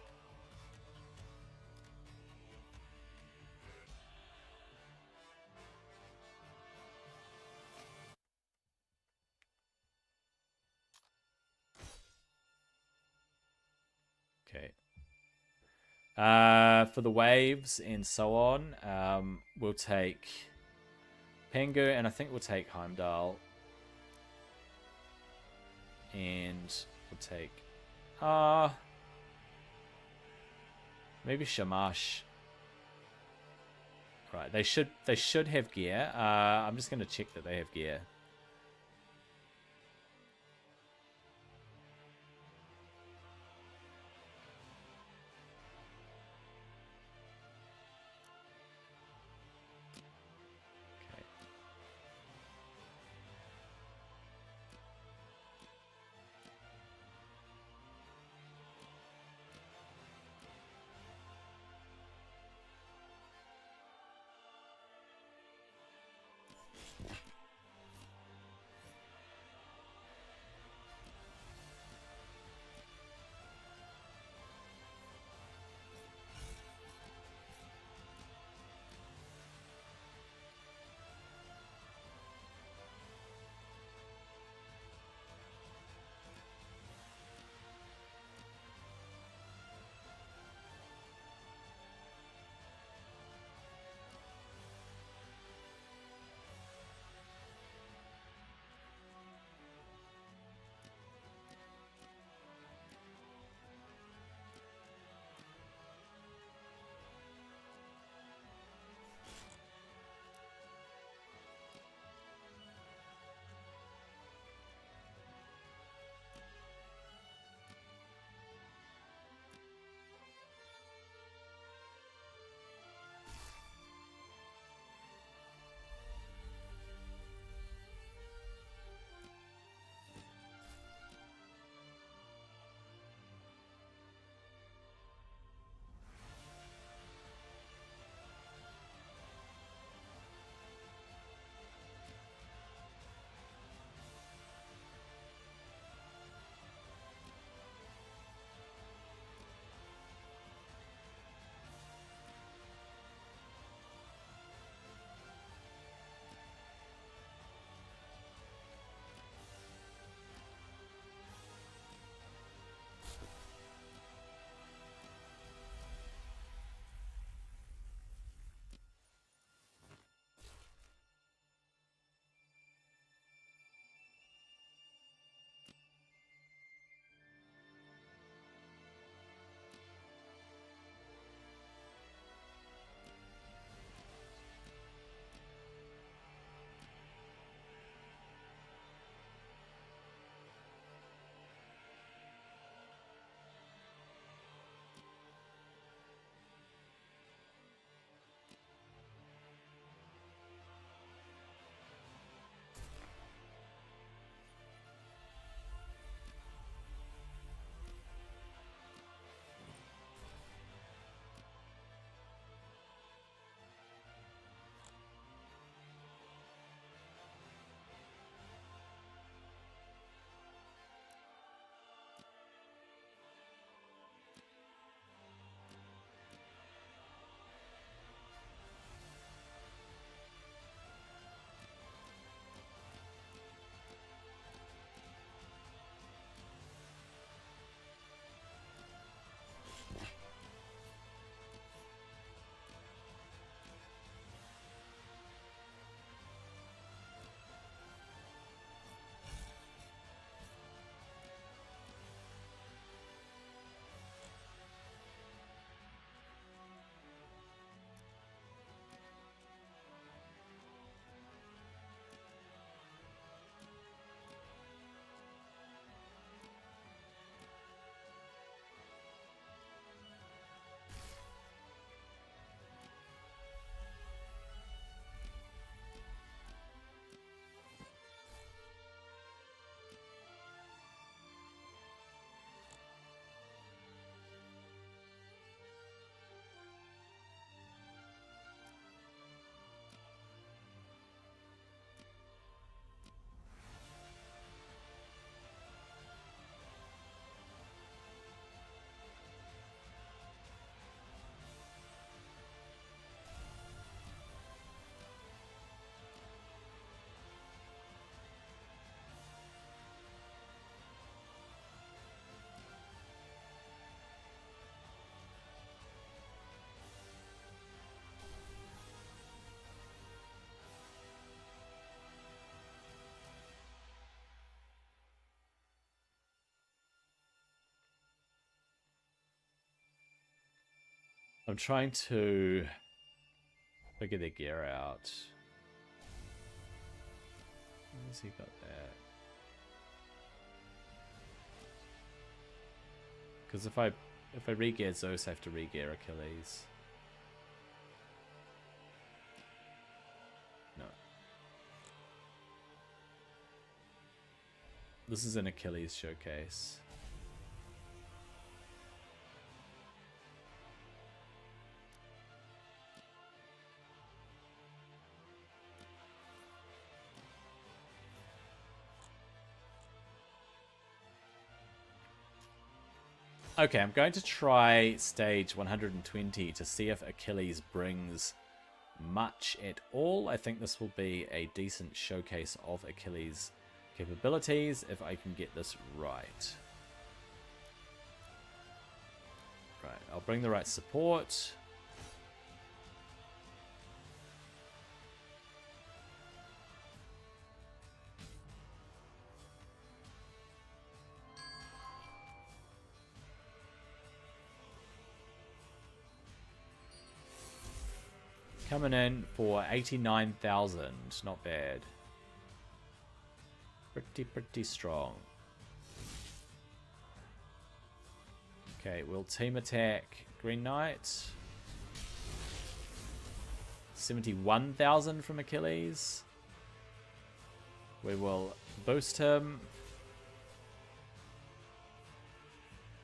Okay. For the waves and so on, we'll take Pengu, and I think we'll take Heimdall. And we'll take maybe Shamash. Right, they should have gear. I'm just gonna check that they have gear. I'm trying to figure their gear out. Where's he got that? Because if I re-gear Zeus, I have to re-gear Achilles. No. This is an Achilles showcase. Okay, I'm going to try stage 120 to see if Achilles brings much at all. I think this will be a decent showcase of Achilles' capabilities if I can get this right. Right, I'll bring the right support. Coming in for 89,000. Not bad. Pretty strong. Okay, we'll team attack Green Knight. 71,000 from Achilles. We will boost him.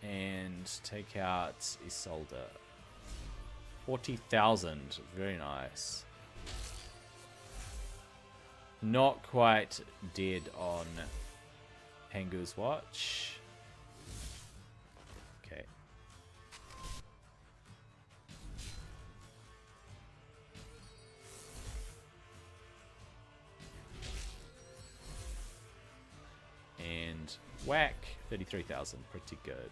And take out Isolde. 40,000. Very nice. Not quite dead on Pengu's watch. Okay. And whack. 33,000. Pretty good.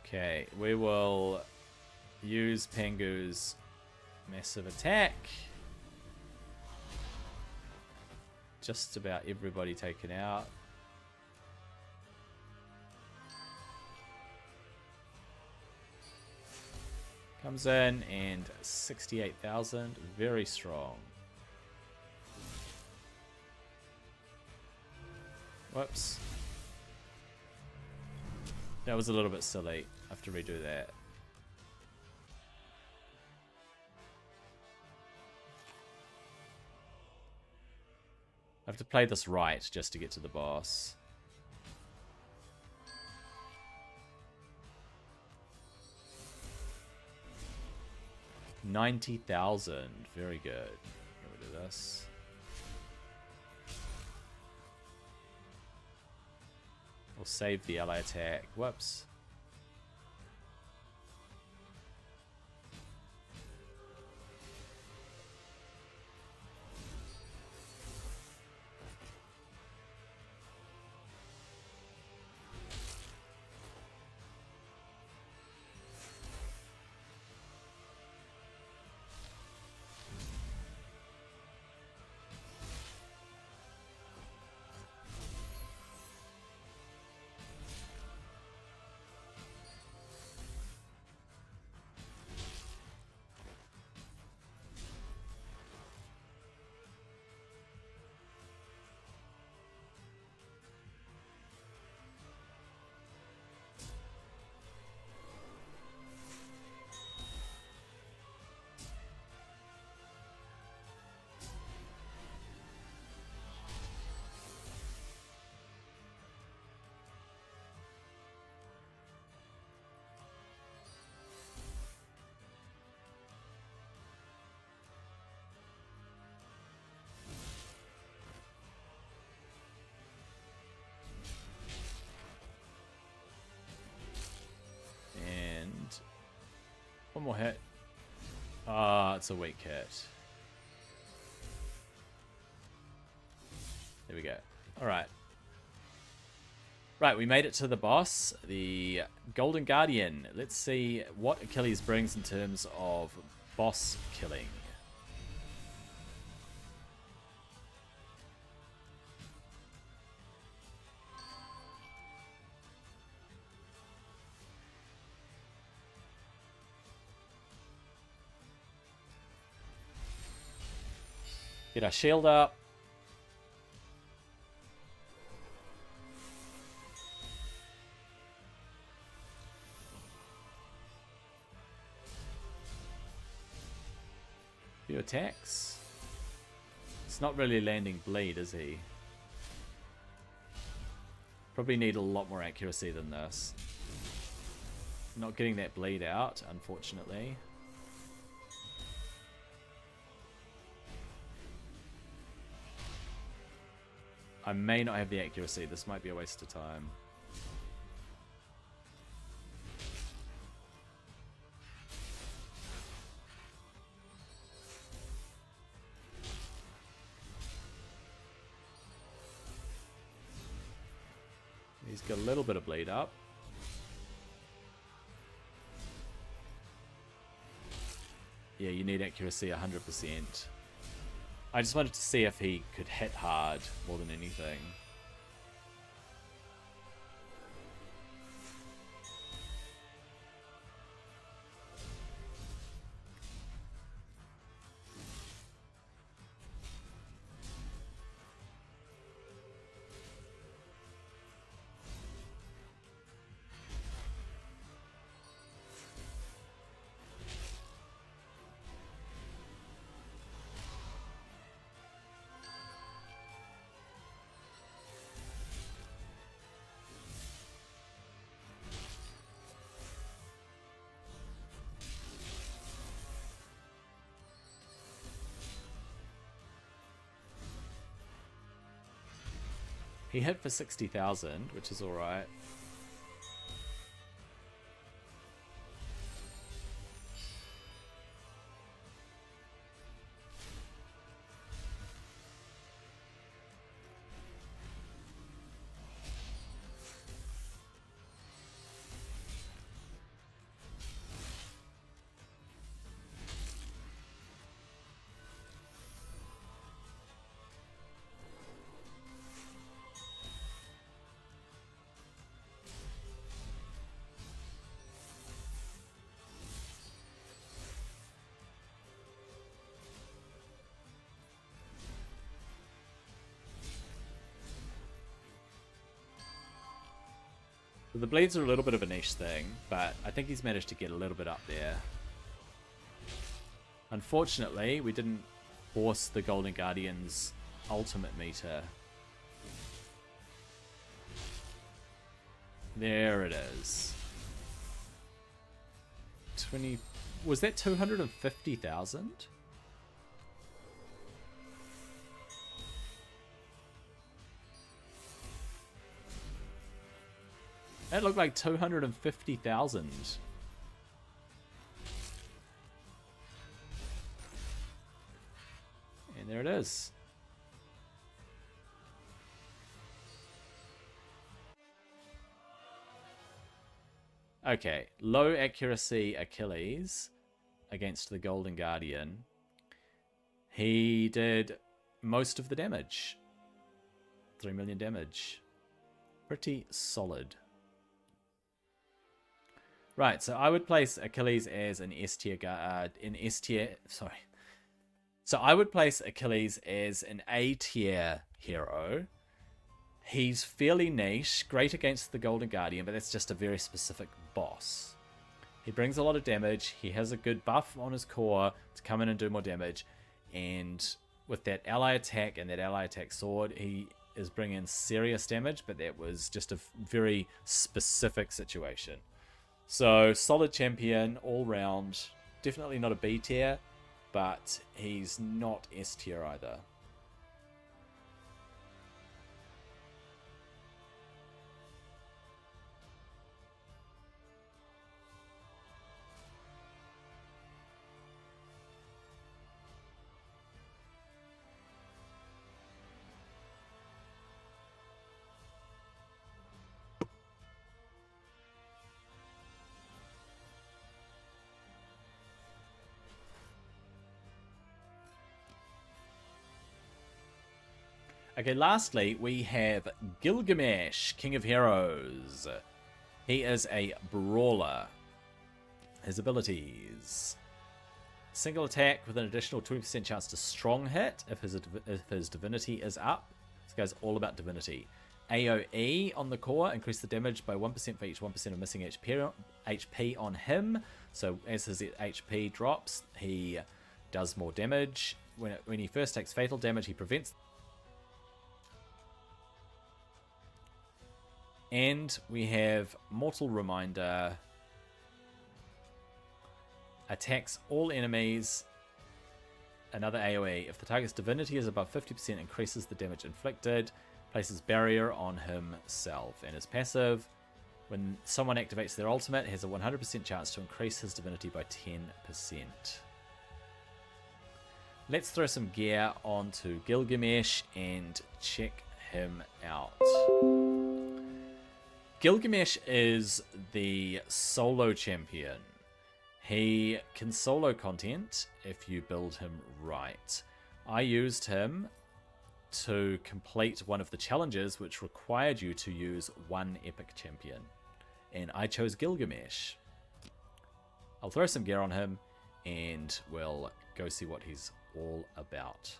Okay, we will use Pengu's massive attack. Just about everybody taken out. Comes in and 68,000. Very strong. Whoops. That was a little bit silly. I have to redo that. I have to play this right just to get to the boss. $90,000. Very good. Get rid of this. We'll save the ally attack. Whoops. One more hit. Ah, it's a weak hit. There we go. Alright. Right, we made it to the boss, the Golden Guardian. Let's see what Achilles brings in terms of boss killing. Get our shield up. Few attacks. It's not really landing bleed, is he? Probably need a lot more accuracy than this. Not getting that bleed out, unfortunately. I may not have the accuracy. This might be a waste of time. He's got a little bit of bleed up. Yeah, you need accuracy 100%. I just wanted to see if he could hit hard more than anything. He hit for 60,000, which is alright. The bleeds are a little bit of a niche thing, but I think he's managed to get a little bit up there. Unfortunately, we didn't force the Golden Guardian's ultimate meter. There it is. 20... Was that 250,000? That looked like 250,000. And there it is. Okay, low accuracy Achilles against the Golden Guardian. He did most of the damage. 3 million damage. Pretty solid. Right, so I would place Achilles as an S tier So I would place Achilles as an A tier hero. He's fairly niche, great against the Golden Guardian, but that's just a very specific boss. He brings a lot of damage. He has a good buff on his core to come in and do more damage. And with that ally attack and that ally attack sword, he is bringing serious damage, but that was just a very specific situation. So, solid champion all round. Definitely not a B tier, but he's not S tier either. Okay, lastly, we have Gilgamesh, King of Heroes. He is a brawler. His abilities. Single attack with an additional 20% chance to strong hit if his divinity is up. This guy's all about divinity. AoE on the core, increase the damage by 1% for each 1% of missing HP on him. So as his HP drops, he does more damage. When he first takes fatal damage, he prevents. And we have Mortal Reminder. Attacks all enemies. Another AoE. If the target's divinity is above 50%, increases the damage inflicted. Places barrier on himself. And his passive, when someone activates their ultimate, has a 100% chance to increase his divinity by 10%. Let's throw some gear onto Gilgamesh and check him out. Gilgamesh is the solo champion. He can solo content if you build him right. I used him to complete one of the challenges which required you to use one epic champion. And I chose Gilgamesh. I'll throw some gear on him and we'll go see what he's all about.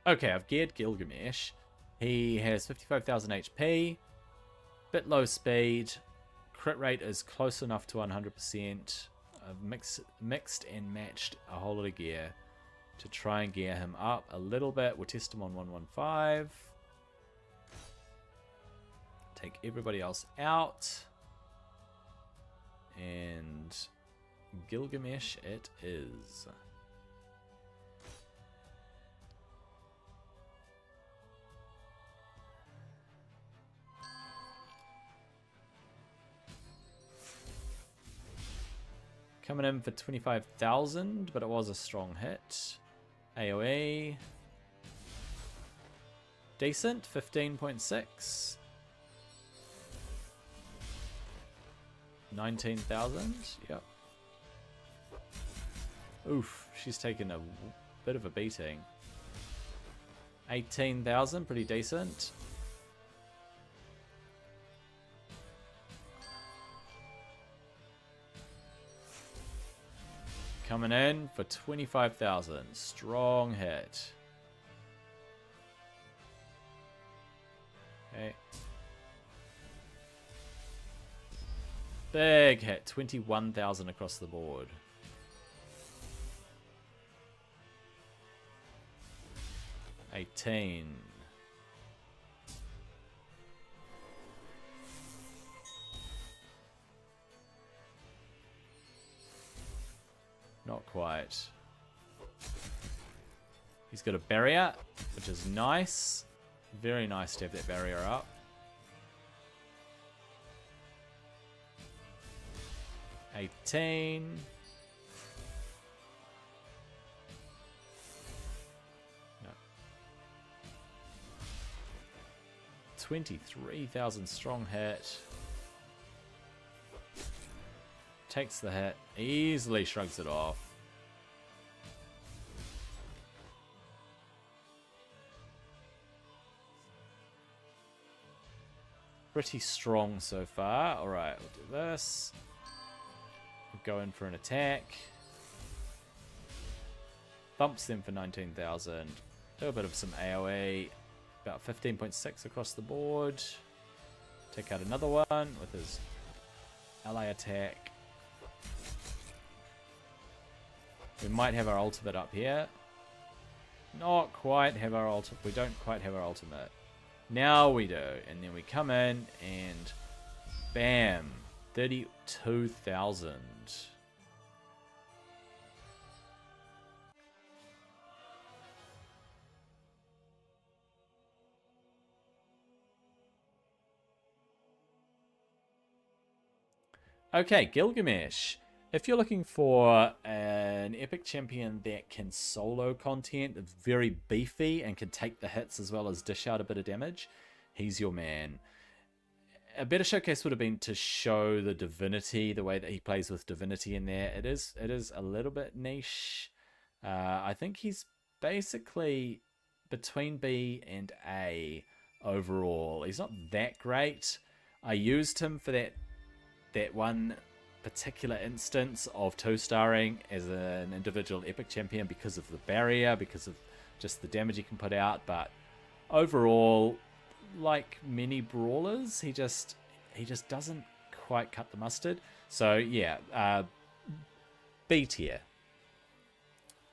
Okay, I've geared Gilgamesh. He has 55,000 HP, bit low speed, crit rate is close enough to 100%. I've mixed and matched a whole lot of gear to try and gear him up a little bit. We'll test him on 115. Take everybody else out. And Gilgamesh it is. Coming in for 25,000, but it was a strong hit. AoE. decent, 15.6. 19,000, yep. Oof, she's taken a bit of a beating. 18,000, pretty decent. Coming in for 25,000. Strong hit. Okay. Big hit. 21,000 across the board. $18. Not quite. He's got a barrier, which is nice. Very nice to have that barrier up. $18. No. 23,000 strong hit. Takes the hit, easily shrugs it off. Pretty strong so far. Alright, we'll do this. We'll go in for an attack. Bumps them for 19,000. Do a bit of some AoE. About 15.6 across the board. Take out another one with his ally attack. We might have our ultimate up here. Not quite have our ultimate. We don't quite have our ultimate. Now we do. And then we come in and bam. 32,000. Okay, Gilgamesh. If you're looking for an epic champion that can solo content, very beefy, and can take the hits as well as dish out a bit of damage, he's your man. A better showcase would have been to show the Divinity, the way that he plays with Divinity in there. It is a little bit niche. I think he's basically between B and A overall. He's not that great. I used him for that one particular instance of 2-starring as an individual epic champion because of the barrier, because of just the damage he can put out, but overall, like many brawlers, he just doesn't quite cut the mustard. So yeah, B tier.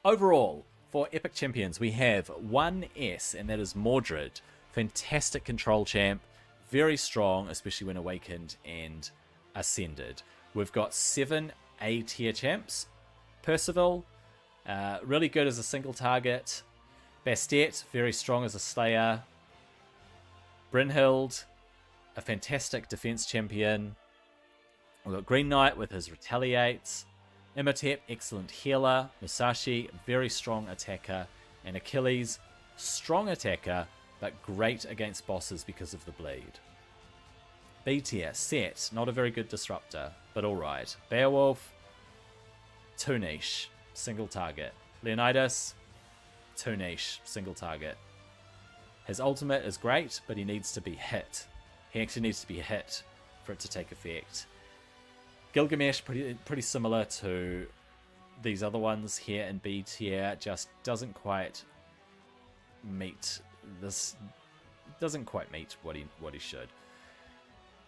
Overall, for epic champions, we have one S, and that is Mordred. Fantastic control champ, very strong, especially when awakened and ascended. We've got 7 A tier champs. Percival, really good as a single target. Bastet, very strong as a slayer. Brynhild, a fantastic defense champion. We've got Green Knight with his retaliates. Imhotep, excellent healer. Musashi, very strong attacker. And Achilles, strong attacker, but great against bosses because of the bleed. B tier, Set, not a very good disruptor, but alright. Beowulf, too niche, single target. Leonidas, too niche, single target. His ultimate is great, but he needs to be hit. He actually needs to be hit for it to take effect. Gilgamesh, pretty similar to these other ones here in B tier, just doesn't quite meet this. Doesn't quite meet what he should.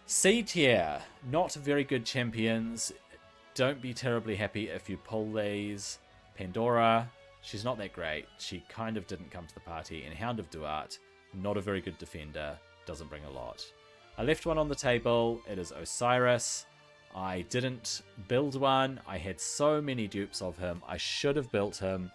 C tier, not very good champions. Don't be terribly happy if you pull these. Pandora, she's not that great. She kind of didn't come to the party. And Hound of Duat, not a very good defender. Doesn't bring a lot. I left one on the table. It is Osiris. I didn't build one. I had so many dupes of him. I should have built him,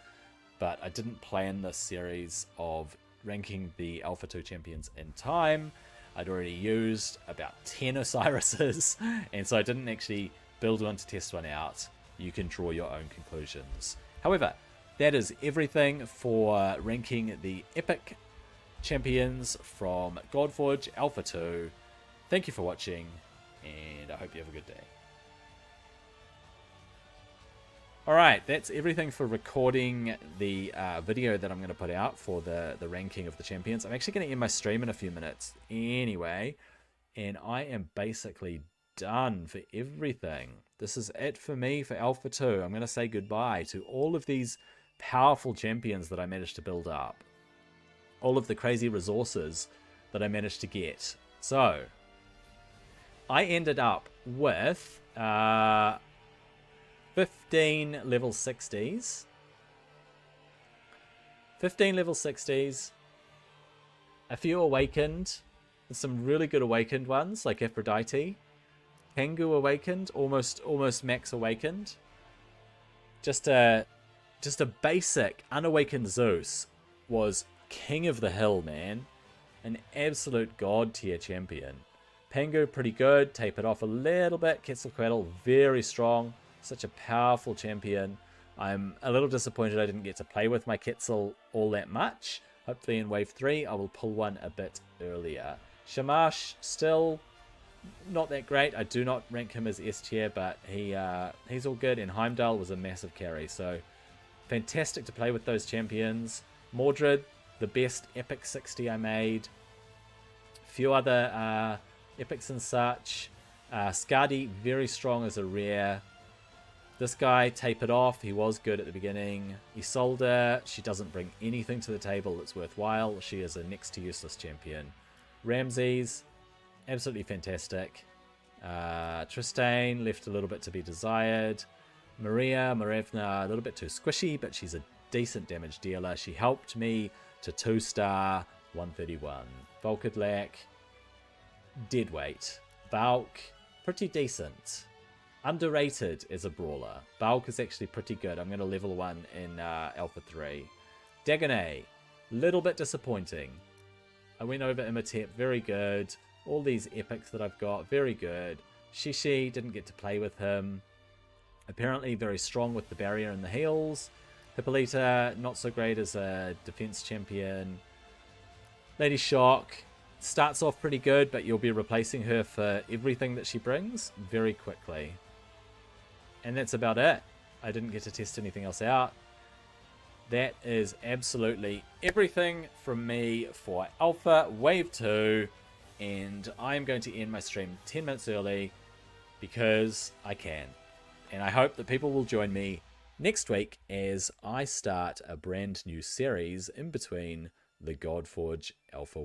but I didn't plan this series of ranking the Alpha 2 champions in time. I'd already used about 10 Osirises, and so I didn't actually build one to test one out. You can draw your own conclusions. However, that is everything for ranking the epic champions from Godforge Alpha 2. Thank you for watching, and I hope you have a good day. Alright, that's everything for recording the video that I'm going to put out for the ranking of the champions. I'm actually going to end my stream in a few minutes anyway, and I am basically done for everything. This is it for me for Alpha 2. I'm going to say goodbye to all of these powerful champions that I managed to build up. All of the crazy resources that I managed to get. So, I ended up with 15 level 60s. 15 level 60s. A few awakened. Some really good awakened ones, like Aphrodite. Tengu awakened, almost max awakened. Just a basic unawakened Zeus was king of the hill, man. An absolute god tier champion. Pengu pretty good, tapered off a little bit. Quetzalcoatl very strong. Such a powerful champion. I'm a little disappointed I didn't get to play with my Quetzal all that much. Hopefully in Wave 3 I will pull one a bit earlier. Shamash still not that great. I do not rank him as S tier, but he's all good. And Heimdall was a massive carry, so fantastic to play with those champions. Mordred, the best epic 60 I made. A few other epics and such. Skadi, very strong as a rare. This guy tapered off. He was good at the beginning. Isolde, she doesn't bring anything to the table that's worthwhile. She is a next to useless champion. Ramses, absolutely fantastic. Tristane, left a little bit to be desired. Marevna, a little bit too squishy, but she's a decent damage dealer. She helped me to 2-star 131. Volkadlak, dead weight. Valk, pretty decent. Underrated as a brawler. Valk is actually pretty good. I'm going to level 1 in Alpha 3. Dagonet, little bit disappointing. I went over Imhotep, very good. All these epics that I've got, very good. Shishi, didn't get to play with him. Apparently very strong with the barrier and the heals. Hippolyta, not so great as a defense champion. Lady Shock, starts off pretty good, but you'll be replacing her for everything that she brings very quickly. And that's about it. I didn't get to test anything else out. That is absolutely everything from me for Alpha Wave 2. And I'm going to end my stream 10 minutes early because I can. And I hope that people will join me next week as I start a brand new series in between the Godforge Alpha